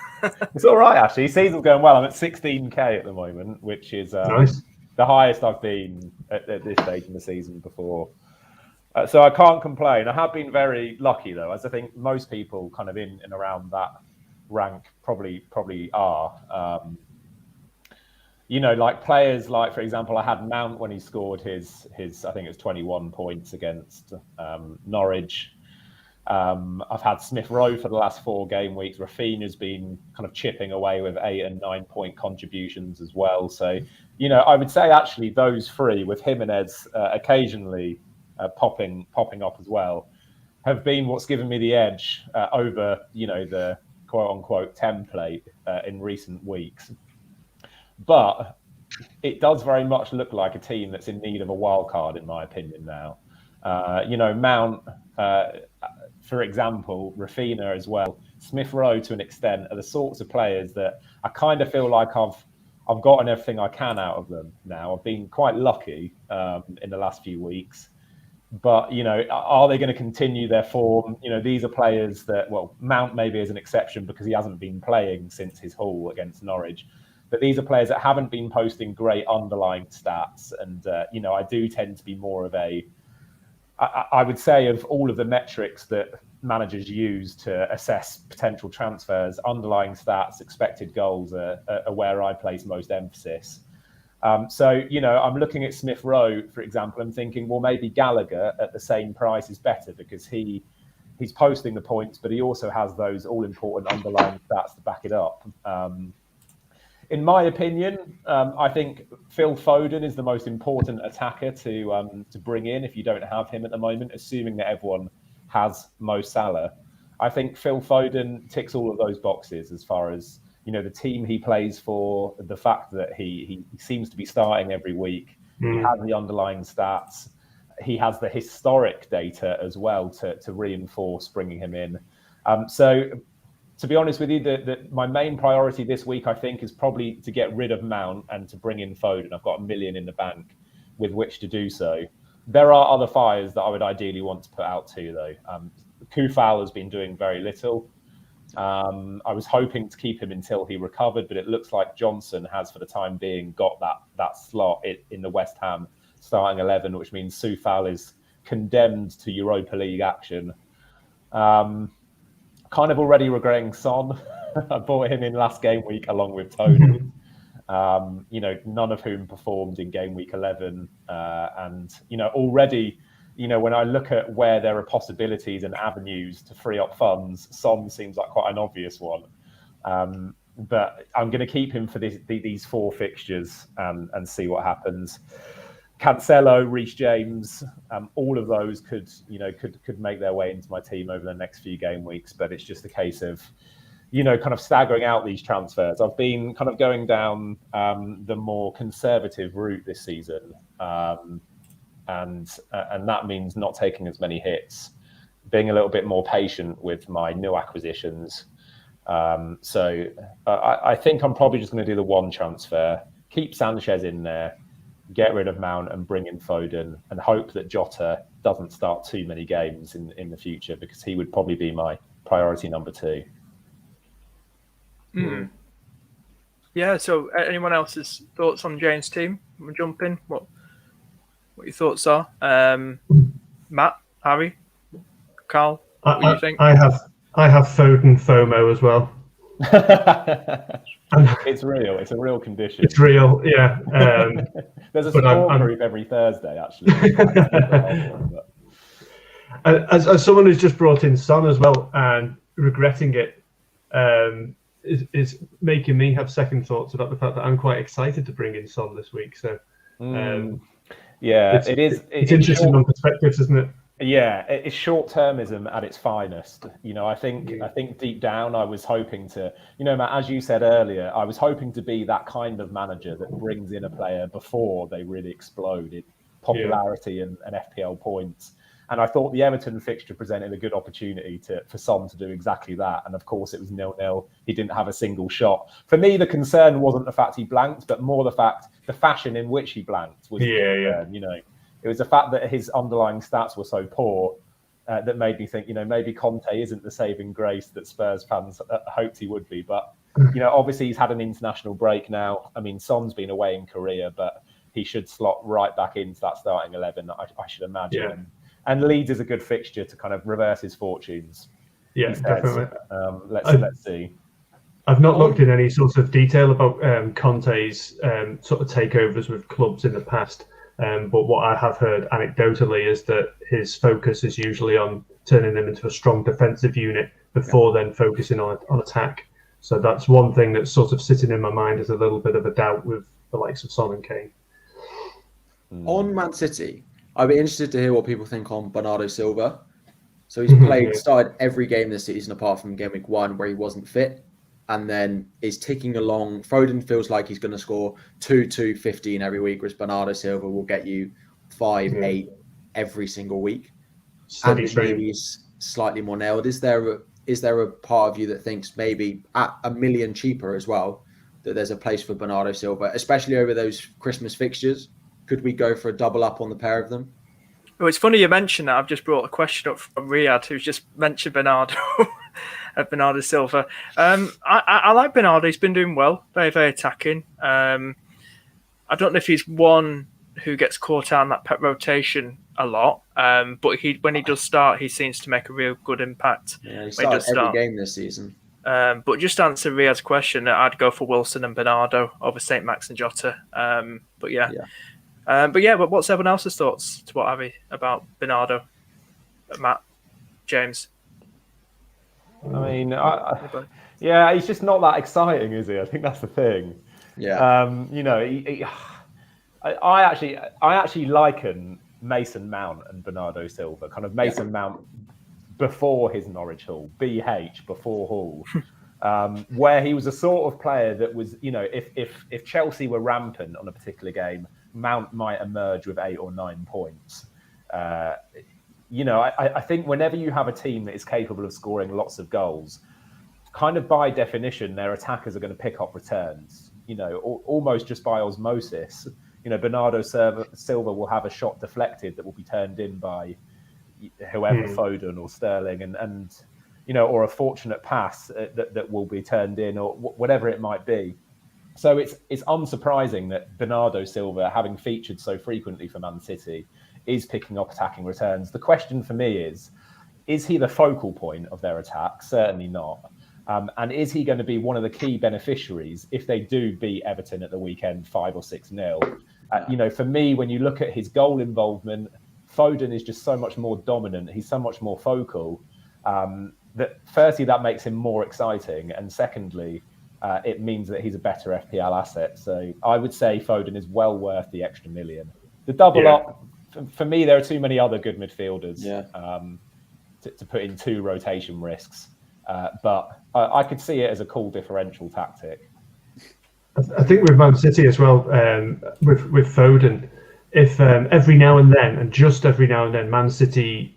It's all right, actually. Season's going well. I'm at 16k at the moment, which is nice. the highest I've been at this stage in the season before. So I can't complain. I have been very lucky, though, as I think most people kind of in and around that rank probably are. Like players like, for example, I had Mount when he scored his I think it was 21 points against Norwich. I've had Smith Rowe for the last 4 game weeks. Rafinha's been kind of chipping away with 8 and 9 point contributions as well. So, I would say actually those 3 with Jimenez occasionally popping up as well have been what's given me the edge over, the quote unquote template in recent weeks. But it does very much look like a team that's in need of a wild card, in my opinion, now. Mount, for example, Rafinha as well, Smith Rowe to an extent are the sorts of players that I kind of feel like I've gotten everything I can out of them now. I've been quite lucky in the last few weeks. But, are they going to continue their form? These are players that, well, Mount maybe is an exception because he hasn't been playing since his haul against Norwich. But these are players that haven't been posting great underlying stats. And, I do tend to be more of I would say of all of the metrics that managers use to assess potential transfers, underlying stats, expected goals are where I place most emphasis. So, I'm looking at Smith Rowe, for example, and thinking, well, maybe Gallagher at the same price is better because he's posting the points, but he also has those all-important underlying stats to back it up. In my opinion, I think Phil Foden is the most important attacker to bring in if you don't have him at the moment, assuming that everyone has Mo Salah. I think Phil Foden ticks all of those boxes as far as, the team he plays for, the fact that he seems to be starting every week. He has the underlying stats. He has the historic data as well to reinforce bringing him in. So to be honest with you, my main priority this week, I think, is probably to get rid of Mount and to bring in Foden. I've got $1 million in the bank with which to do so. There are other fires that I would ideally want to put out too, though. Koufal has been doing very little. I was hoping to keep him until he recovered, but it looks like Johnson has, for the time being, got that slot in the West Ham starting 11, which means Koufal is condemned to Europa League action. Kind of already regretting Son. I bought him in last game week along with Tony. None of whom performed in game week 11. And already, when I look at where there are possibilities and avenues to free up funds, Son seems like quite an obvious one. But I'm going to keep him for these 4 fixtures and see what happens. Cancelo, Reece James, all of those could make their way into my team over the next few game weeks. But it's just a case of, kind of staggering out these transfers. I've been kind of going down the more conservative route this season. And that means not taking as many hits, being a little bit more patient with my new acquisitions. So I think I'm probably just going to do the one transfer, keep Sanchez in there, get rid of Mount and bring in Foden, and hope that Jota doesn't start too many games in the future, because he would probably be my priority number 2. Yeah, so anyone else's thoughts on Jane's team? We'll jump in. What your thoughts are? Matt, Harry, Carl, what do you think? I have Foden FOMO as well. It's real. It's a real condition. It's real, yeah. There's a support group every Thursday, actually. As someone who's just brought in Son as well and regretting it, is making me have second thoughts about the fact that I'm quite excited to bring in Son this week. So, it is. It's interesting on perspectives, isn't it? Yeah, it's short-termism at its finest. I think deep down I was hoping to, Matt, as you said earlier, I was hoping to be that kind of manager that brings in a player before they really explode in popularity and FPL points. And I thought the Everton fixture presented a good opportunity for Son to do exactly that. And of course, it was 0-0. He didn't have a single shot. For me, the concern wasn't the fact he blanked, but more the fashion in which he blanked was the concern. It was the fact that his underlying stats were so poor that made me think, maybe Conte isn't the saving grace that Spurs fans hoped he would be. But, obviously he's had an international break now. I mean, Son's been away in Korea, but, he should slot right back into that starting 11, I should imagine. Yeah. And Leeds is a good fixture to kind of reverse his fortunes. Yeah, definitely. Let's see. I've not looked in any sort of detail about Conte's sort of takeovers with clubs in the past, but what I have heard anecdotally is that his focus is usually on turning them into a strong defensive unit before then focusing on attack. So that's one thing that's sort of sitting in my mind as a little bit of a doubt with the likes of Son and Kane. On Man City, I'd be interested to hear what people think on Bernardo Silva. So he's started every game this season apart from game week 1 where he wasn't fit, and then is ticking along. Foden feels like he's going to score 2, 15 every week, whereas Bernardo Silva will get you 5, 8 every single week. And maybe he's slightly more nailed. Is there a part of you that thinks maybe at $1 million cheaper as well, that there's a place for Bernardo Silva, especially over those Christmas fixtures? Could we go for a double up on the pair of them? Well, it's funny you mentioned that. I've just brought a question up from Riyadh, who's just mentioned Bernardo Silva. I like Bernardo. He's been doing well, very, very attacking. I don't know if he's one who gets caught out in that pet rotation a lot, but when he does start, he seems to make a real good impact. Yeah, he started every game this season. But just to answer Riyadh's question, I'd go for Wilson and Bernardo over St. Max and Jota. But what's everyone else's thoughts to what Avi about Bernardo, Matt, James? I mean, he's just not that exciting, is he? I think that's the thing. Yeah. I actually liken Mason Mount and Bernardo Silva, kind of Mason Mount before his Norwich Hall, BH before Hall, where he was a sort of player that was, if Chelsea were rampant on a particular game, Mount might emerge with 8 or 9 points. I think whenever you have a team that is capable of scoring lots of goals, kind of by definition, their attackers are going to pick up returns, almost just by osmosis. Bernardo Silva will have a shot deflected that will be turned in by whoever, Foden or Sterling, and or a fortunate pass that will be turned in, or whatever it might be. So it's unsurprising that Bernardo Silva, having featured so frequently for Man City, is picking up attacking returns. The question for me is he the focal point of their attack? Certainly not. And is he going to be one of the key beneficiaries if they do beat Everton at the weekend 5 or 6-0? For me, when you look at his goal involvement, Foden is just so much more dominant. He's so much more focal. That firstly, that makes him more exciting, and secondly, it means that he's a better FPL asset. So I would say Foden is well worth the extra $1 million. The double up, for me, there are too many other good midfielders to put in 2 rotation risks. But I could see it as a cool differential tactic. I think with Man City as well, with Foden, if every now and then, and just every now and then, Man City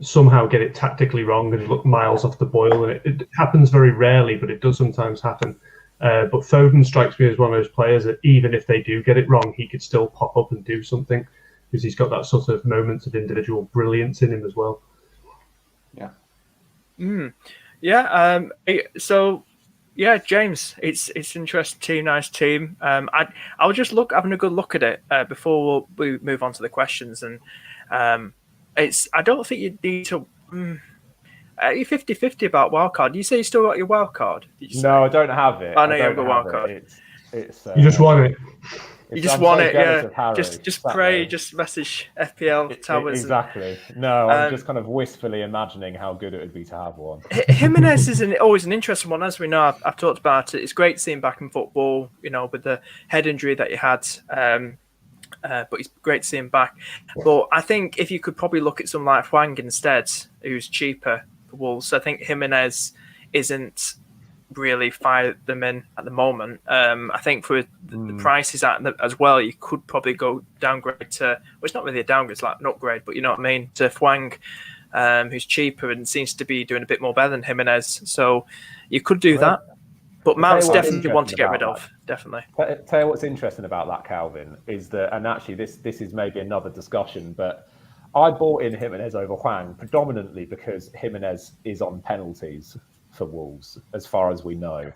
somehow get it tactically wrong and look miles off the boil, and it happens very rarely, but it does sometimes happen. But Foden strikes me as one of those players that even if they do get it wrong, he could still pop up and do something, because he's got that sort of moments of individual brilliance in him as well. James, it's interesting team, nice team. I was just having a good look at it before we move on to the questions, and I don't think you need to. Are you 50-50 about wildcard? You say you still got your wildcard? No, I don't have it. I know you have a wildcard. You just want it. You just want it, yeah. Just pray, just message FPL Towers. Exactly. No, I'm just kind of wistfully imagining how good it would be to have one. Jimenez is always an interesting one, as we know. I've talked about it. It's great seeing back in football, with the head injury that he had. But it's great to see him back. But I think if you could probably look at someone like Hwang instead, who's cheaper for Wolves, I think Jimenez isn't really fire them in at the moment. I think for the prices as well, you could probably go downgrade to, well, it's not really a downgrade, it's like an upgrade, but you know what I mean, to Hwang, who's cheaper and seems to be doing a bit more better than Jimenez. So you could do that. But Mount's definitely one to get rid of. Definitely. Tell you what's interesting about that, Calvin, is that, and actually this is maybe another discussion, but I bought in Jimenez over Hwang predominantly because Jimenez is on penalties for Wolves, as far as we know.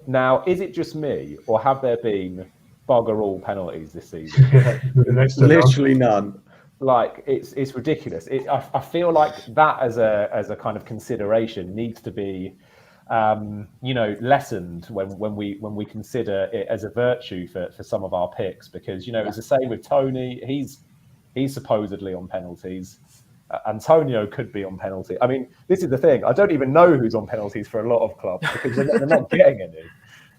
Now, is it just me, or have there been bugger all penalties this season. Literally none. Like it's ridiculous. I feel like that as a kind of consideration needs to be, lessened when we consider it as a virtue for some of our picks, because it's the same with Tony. He's supposedly on penalties. Antonio could be on penalty. I mean, this is the thing. I don't even know who's on penalties for a lot of clubs because they're not getting any.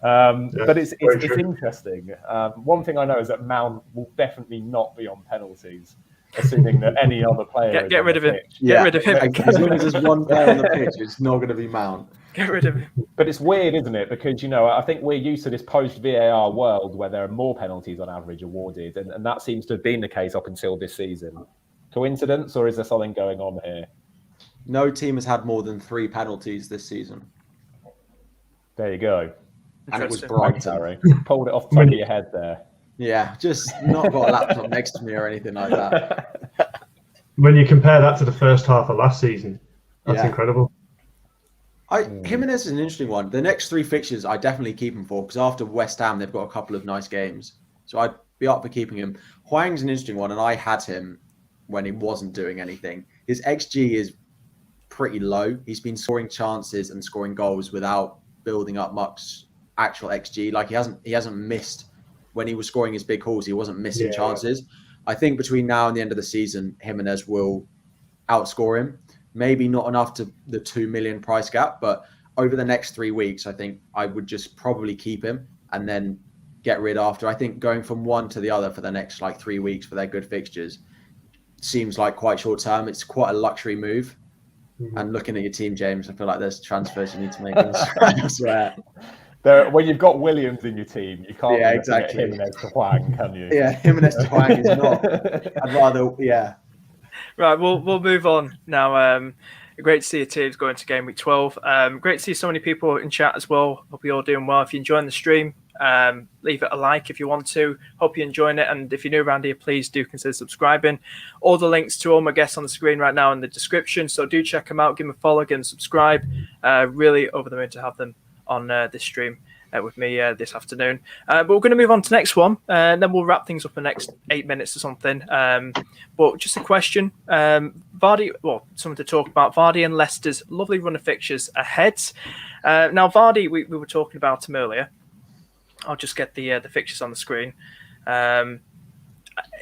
But it's interesting. One thing I know is that Mount will definitely not be on penalties, assuming that any other player get rid of him. Yeah. Get rid of him. As long as there's one player on the pitch, it's not going to be Mount. Get rid of him. But it's weird, isn't it? Because I think we're used to this post-VAR world where there are more penalties on average awarded, and that seems to have been the case up until this season. Coincidence, or is there something going on here? No team has had more than 3 penalties this season. There you go. And it was Brighton. Harry. Pulled it off the top of your head there. Yeah, just not got a laptop next to me or anything like that. When you compare that to the first half of last season, that's incredible. Jimenez is an interesting one. The next 3 fixtures, I definitely keep him for, because after West Ham, they've got a couple of nice games. So I'd be up for keeping him. Hwang's an interesting one, and I had him when he wasn't doing anything. His XG is pretty low. He's been scoring chances and scoring goals without building up much actual XG. Like he hasn't missed when he was scoring his big hauls. He wasn't missing chances. I think between now and the end of the season, Jimenez will outscore him. Maybe not enough to the 2 million price gap, but over the next 3 weeks, I think I would just probably keep him and then get rid after. I think going from one to the other for the next 3 weeks for their good fixtures seems like quite short term. It's quite a luxury move. Mm-hmm. And looking at your team, James, I feel like there's transfers you need to make. I swear. When you've got Williams in your team, you can't get Jimenez to Hwang, can you? Yeah, Jimenez to Hwang is not. I'd rather, Right, we'll move on now. Great to see your teams going to game week 12. Great to see so many people in chat as well. Hope you're all doing well. If you're enjoying the stream, leave it a like if you want to. Hope you're enjoying it. And if you're new around here, please do consider subscribing. All the links to all my guests on the screen right now in the description. So do check them out. Give them a follow, give them a subscribe. Really over the moon to have them on this stream with me this afternoon. But we're going to move on to the next one. And then we'll wrap things up in the next 8 minutes or something. But just a question. Vardy, something to talk about. Vardy and Leicester's lovely run of fixtures ahead. Now, Vardy, we were talking about him earlier. I'll just get the fixtures on the screen.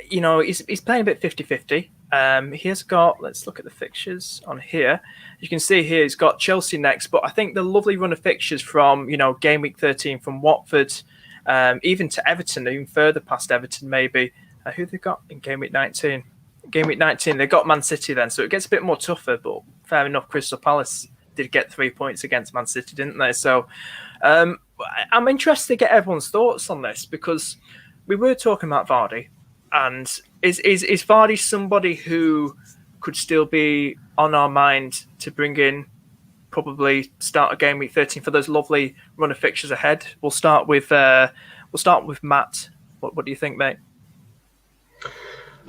He's playing a bit 50-50. He has got, let's look at the fixtures on here. You can see here he's got Chelsea next, but I think the lovely run of fixtures from, game week 13 from Watford, even to Everton, even further past Everton maybe. Who they got in game week 19? Game week 19, they got Man City then, so it gets a bit more tougher, but fair enough, Crystal Palace did get 3 points against Man City, didn't they? So I'm interested to get everyone's thoughts on this, because we were talking about Vardy, and is Vardy somebody who could still be on our mind to bring in, probably start a game week 13 for those lovely run of fixtures ahead? We'll start with Matt. What do you think, mate?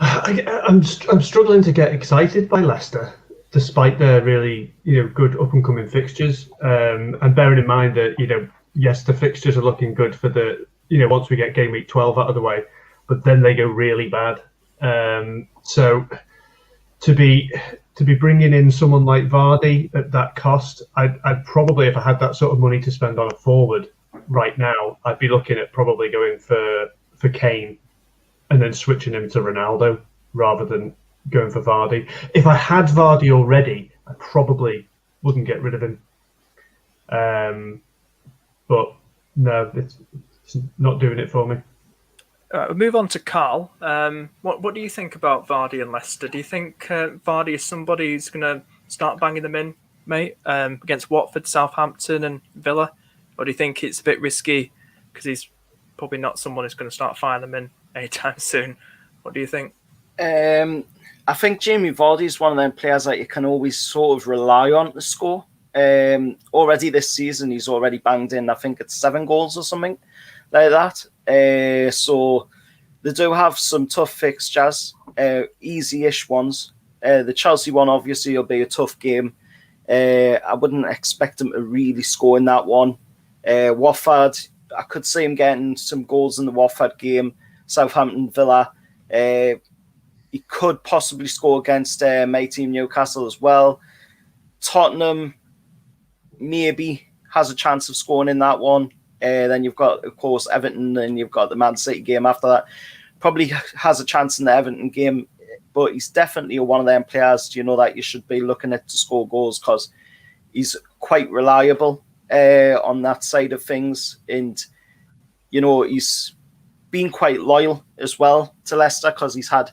I'm struggling to get excited by Leicester, despite their really good up and coming fixtures. And bearing in mind that yes, the fixtures are looking good for the once we get game week 12 out of the way, but then they go really bad. So to be bringing in someone like Vardy at that cost, I'd probably, if I had that sort of money to spend on a forward right now, I'd be looking at probably going for Kane and then switching him to Ronaldo rather than going for Vardy. If I had Vardy already, I probably wouldn't get rid of him. But no, it's not doing it for me. We'll move on to Carl. What do you think about Vardy and Leicester? Do you think Vardy is somebody who's going to start banging them in, mate, against Watford, Southampton and Villa? Or do you think it's a bit risky because he's probably not someone who's going to start firing them in anytime soon? What do you think? I think Jamie Vardy is one of them players that you can always sort of rely on to score. Already this season, he's already banged in, I think it's 7 goals or something like that. So they do have some tough fixtures, easy-ish ones. The Chelsea one obviously will be a tough game. I wouldn't expect him to really score in that one. Watford, I could see him getting some goals in the Watford game, Southampton, Villa. He could possibly score against my team Newcastle as well. Tottenham maybe has a chance of scoring in that one. Then you've got, of course, Everton, and you've got the Man City game after that. Probably has a chance in the Everton game, but he's definitely one of them players, that you should be looking at to score goals, because he's quite reliable on that side of things. And, he's been quite loyal as well to Leicester, because he's had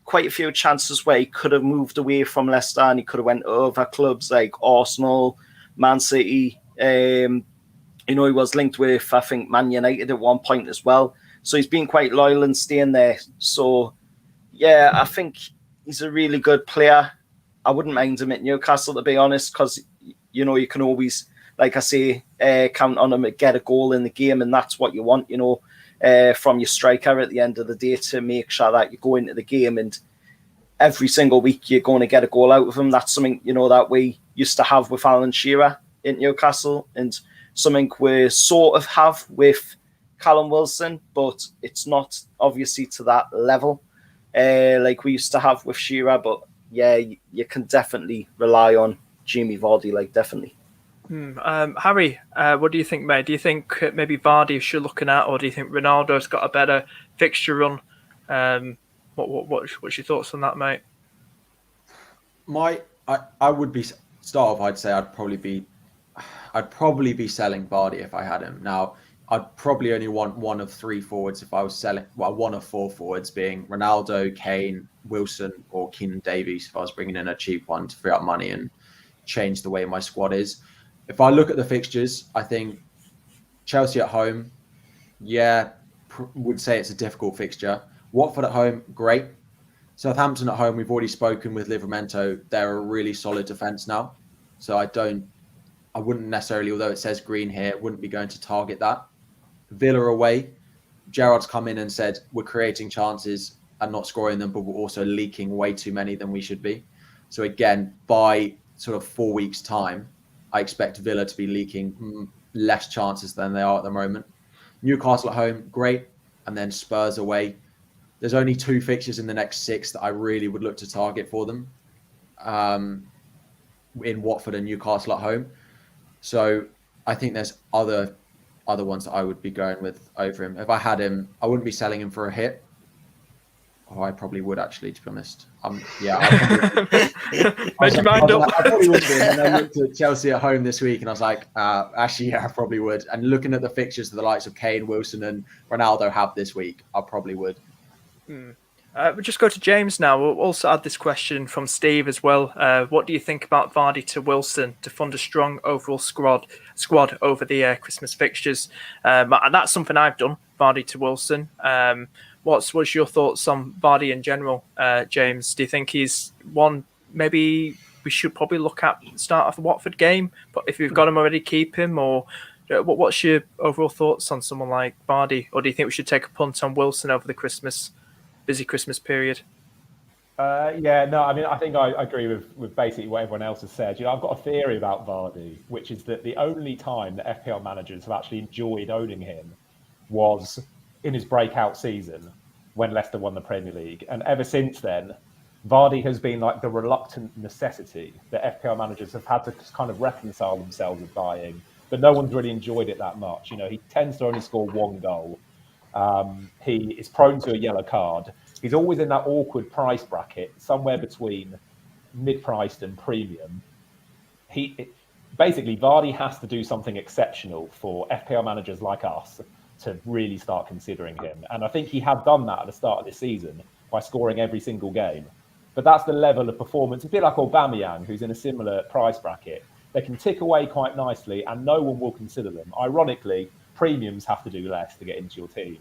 quite a few chances where he could have moved away from Leicester and he could have went to other clubs like Arsenal, Man City. He was linked with, I think, Man United at one point as well. So he's been quite loyal and staying there. So, yeah, I think he's a really good player. I wouldn't mind him at Newcastle, to be honest, because, you can always, like I say, count on him to get a goal in the game, and that's what you want, from your striker at the end of the day, to make sure that you go into the game and every single week you're going to get a goal out of him. That's something, that we used to have with Alan Shearer in Newcastle, and something we sort of have with Callum Wilson, but it's not obviously to that level like we used to have with Shearer. But yeah, you can definitely rely on Jamie Vardy, definitely. Harry, what do you think, mate? Do you think maybe Vardy should looking at, or do you think Ronaldo's got a better fixture run? What's your thoughts on that, mate? I would be start off. I'd say I'd probably be selling Vardy if I had him. Now, I'd probably only want one of three forwards if I was selling. Well, one of four forwards being Ronaldo, Kane, Wilson, or Keenan Davies if I was bringing in a cheap one to free up money and change the way my squad is. If I look at the fixtures, I think Chelsea at home, would say it's a difficult fixture. Watford at home, great. Southampton at home, we've already spoken with Livramento. They're a really solid defence now. So I wouldn't necessarily, although it says green here, wouldn't be going to target that. Villa away, Gerrard's come in and said we're creating chances and not scoring them, but we're also leaking way too many than we should be. So again, by sort of 4 weeks' time, I expect Villa to be leaking less chances than they are at the moment. Newcastle at home, great. And then Spurs away. There's only 2 fixtures in the next 6 that I really would look to target for them, in Watford and Newcastle at home. So I think there's other ones that I would be going with over him. If I had him, I wouldn't be selling him for a hit. Oh, I probably would, actually, to be honest. Made your mind up. I probably would be. And then I looked at Chelsea at home this week and I was like, actually, yeah, I probably would. And looking at the fixtures that the likes of Kane, Wilson and Ronaldo have this week, I probably would. We'll just go to James now. We'll also add this question from Steve as well. What do you think about Vardy to Wilson to fund a strong overall squad over the Christmas fixtures? And that's something I've done, Vardy to Wilson. What's your thoughts on Vardy in general, James? Do you think he's one maybe we should probably look at the start of the Watford game, but if you've got him already, keep him? Or what's your overall thoughts on someone like Vardy? Or do you think we should take a punt on Wilson over the busy Christmas period? I think I agree with basically what everyone else has said. I've got a theory about Vardy, which is that the only time that FPL managers have actually enjoyed owning him was in his breakout season when Leicester won the Premier League. And ever since then, Vardy has been like the reluctant necessity that FPL managers have had to kind of reconcile themselves with buying, but no one's really enjoyed it that much. He tends to only score 1 goal. He is prone to a yellow card. He's always in that awkward price bracket, somewhere between mid-priced and premium. Basically, Vardy has to do something exceptional for FPL managers like us to really start considering him. And I think he has done that at the start of this season by scoring every single game. But that's the level of performance. A bit like Aubameyang, who's in a similar price bracket. They can tick away quite nicely and no one will consider them. Ironically, premiums have to do less to get into your team.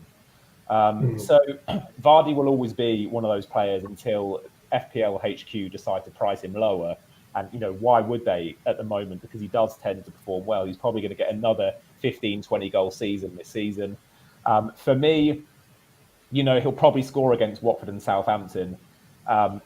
So Vardy will always be one of those players until FPL HQ decide to price him lower. And, why would they at the moment? Because he does tend to perform well. He's probably going to get another 15, 20 goal season this season. For me, he'll probably score against Watford and Southampton.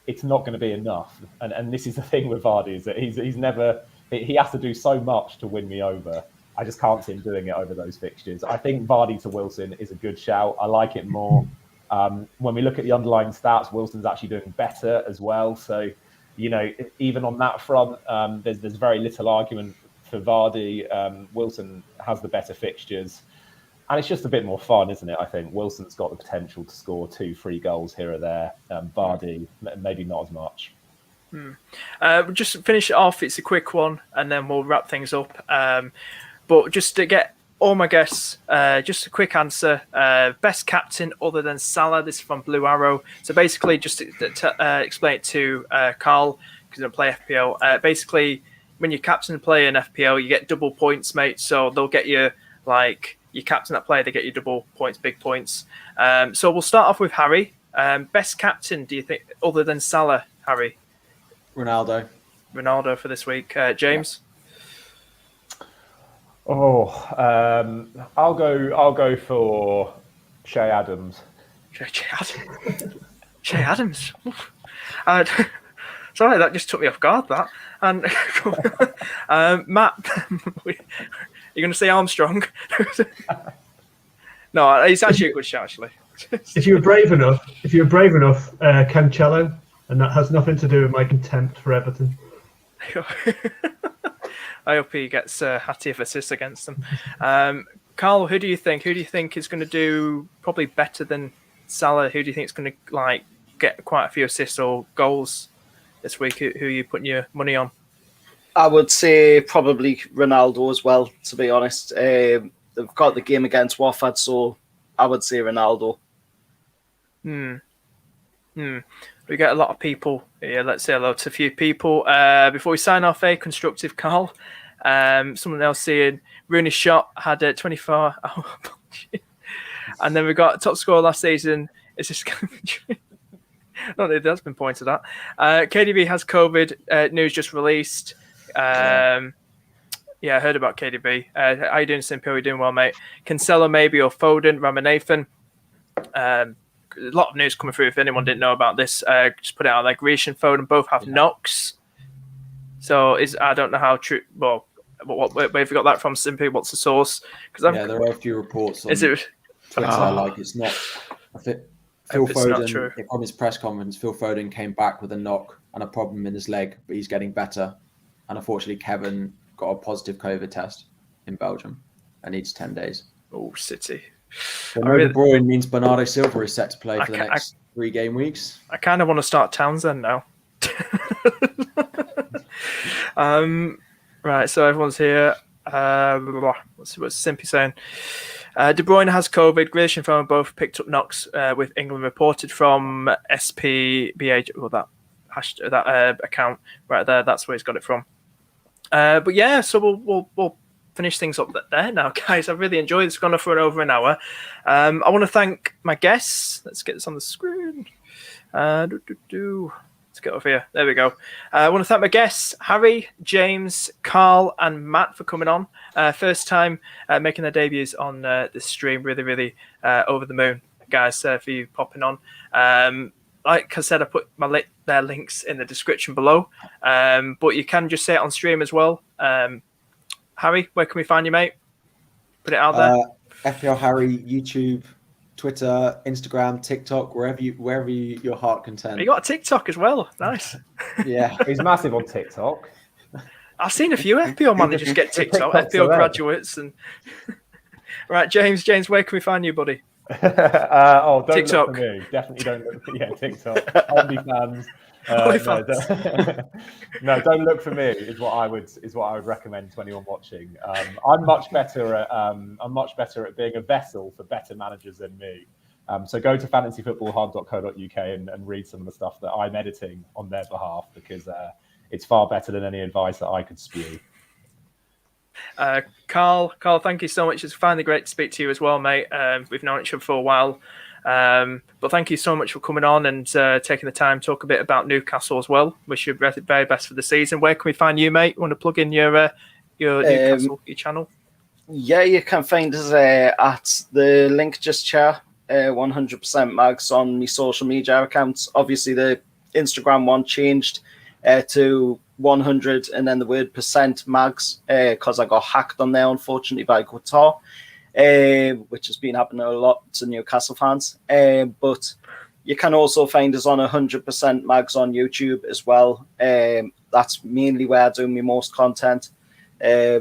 It's not going to be enough. And this is the thing with Vardy, is that he has to do so much to win me over. I just can't see him doing it over those fixtures. I think Vardy to Wilson is a good shout. I like it more. When we look at the underlying stats, Wilson's actually doing better as well. So, even on that front, there's very little argument for Vardy. Wilson has the better fixtures. And it's just a bit more fun, isn't it? I think Wilson's got the potential to score 2-3 goals here or there. Vardy, maybe not as much. We'll just finish it off. It's a quick one, and then we'll wrap things up. But just to get all my guests, just a quick answer. Best captain other than Salah. This is from Blue Arrow. So basically, just to explain it to Carl, because I don't play FPL. Basically, when you captain play in FPL, you get double points, mate. So they'll get you you captain that player, they get you double points, big points. So we'll start off with Harry. Best captain, do you think, other than Salah, Harry? Ronaldo for this week. James? I'll go for Shea Adams. Shea Adams. Sorry, that just took me off guard. That and Matt, you're going to say Armstrong? No, he's actually a good shout. Actually, if you were brave enough, Cancelo, and that has nothing to do with my contempt for Everton. I hope he gets Hattie of assists against them. Carl, who do you think? Who do you think is going to do probably better than Salah? Who do you think is going to get quite a few assists or goals this week? Who are you putting your money on? I would say probably Ronaldo as well, to be honest. They've got the game against Watford, so I would say Ronaldo. We get a lot of people here. Let's say hello to a few people. Before we sign off, constructive Carl. Someone else saying Rooney's shot had 24. And then we got top scorer last season. It's just not that's been pointed at. KDB has COVID. News just released. I heard about KDB. How you doing, Simpi? You doing well, mate? Cancelo maybe or Foden, Ramanathan. A lot of news coming through. If anyone didn't know about this, just put it out. Like Grealish and Foden both have knocks. So I don't know how true. Well, where have you got that from, Simpy? What's the source? Because there are a few reports on Twitter. It's not. I think Phil Foden, on his press conference, Phil Foden came back with a knock and a problem in his leg, but he's getting better. And unfortunately, Kevin got a positive COVID test in Belgium and needs 10 days. Oh, City. So De Bruyne means Bernardo Silva is set to play for the next 3 game weeks. I kind of want to start Townsend now. Right, so everyone's here. Let's see what Simpy saying. De Bruyne has COVID. Grealish and Foden both picked up knocks with England reported from SPBH. Well, that account right there. That's where he's got it from. But yeah, so we'll finish things up there now, guys. I really enjoyed it. It's gone for over an hour. I want to thank my guests. Let's get this on the screen. Let's get over here. There we go. I want to thank my guests, Harry, James, Carl, and Matt for coming on. First time making their debuts on this stream. Really, really over the moon, guys, for you popping on. Like I said, I put their links in the description below. But you can just say it on stream as well. Harry, where can we find you, mate? Put it out there. FPL Harry, YouTube, Twitter, Instagram, TikTok, wherever your heart content. You got a TikTok as well. Nice. Yeah, he's massive on TikTok. I've seen a few FPL managers get TikTok, FPL graduates, and right, James, where can we find you, buddy? Don't TikTok. Look for me. Definitely don't look for TikTok. OnlyFans. No, don't look for me. Is what I would recommend to anyone watching. I'm much better at being a vessel for better managers than me. So go to fantasyfootballhub.co.uk and read some of the stuff that I'm editing on their behalf, because it's far better than any advice that I could spew. Carl, thank you so much. It's finally great to speak to you as well, mate. We've known each other for a while. But thank you so much for coming on and taking the time to talk a bit about Newcastle as well. Wish you the very best for the season. Where can we find you, mate? You want to plug in your Newcastle, your channel? Yeah, you can find us at the link just chat 100% mags on my social media accounts. Obviously, the Instagram one changed to 100 and then the word % mags, because I got hacked on there, unfortunately, by Qatar, which has been happening a lot to Newcastle fans. But you can also find us on 100% mags on YouTube as well. That's mainly where I do my most content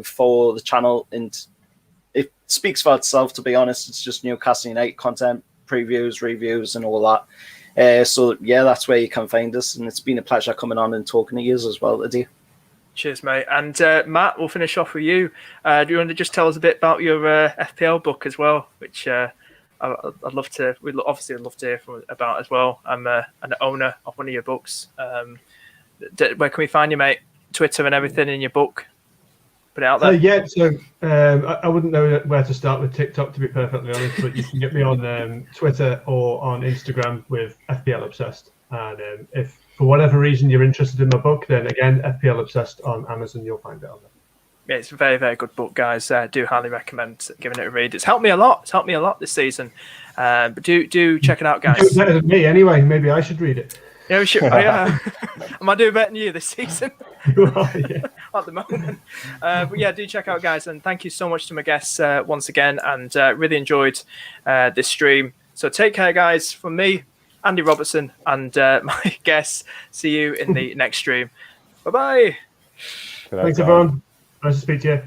for the channel, and it speaks for itself, to be honest. It's just Newcastle United content, previews, reviews, and all that. So yeah, that's where you can find us, and it's been a pleasure coming on and talking to you as well today. Cheers, mate. And Matt, we'll finish off with you. Do you want to just tell us a bit about your FPL book as well, which I'd love to. We'd obviously love to hear about as well. I'm an owner of one of your books. Where can we find you, mate? Twitter and everything in your book. Put it out there. So I wouldn't know where to start with TikTok, to be perfectly honest, but you can get me on Twitter or on Instagram with FPL Obsessed. And if for whatever reason you're interested in my book, then again, FPL Obsessed on Amazon, you'll find it on there. Yeah, it's a very, very good book, guys. Do highly recommend giving it a read. It's helped me a lot. It's helped me a lot this season. But do check it out, guys. You do it better than me anyway. Maybe I should read it. Yeah, sure. Am I doing better than you this season? You are, yeah. At the moment. But yeah, do check out, guys. And thank you so much to my guests once again. And really enjoyed this stream. So take care, guys. From me, Andy Robertson, and my guests. See you in the next stream. Bye-bye. Thanks, everyone. Nice to speak to you.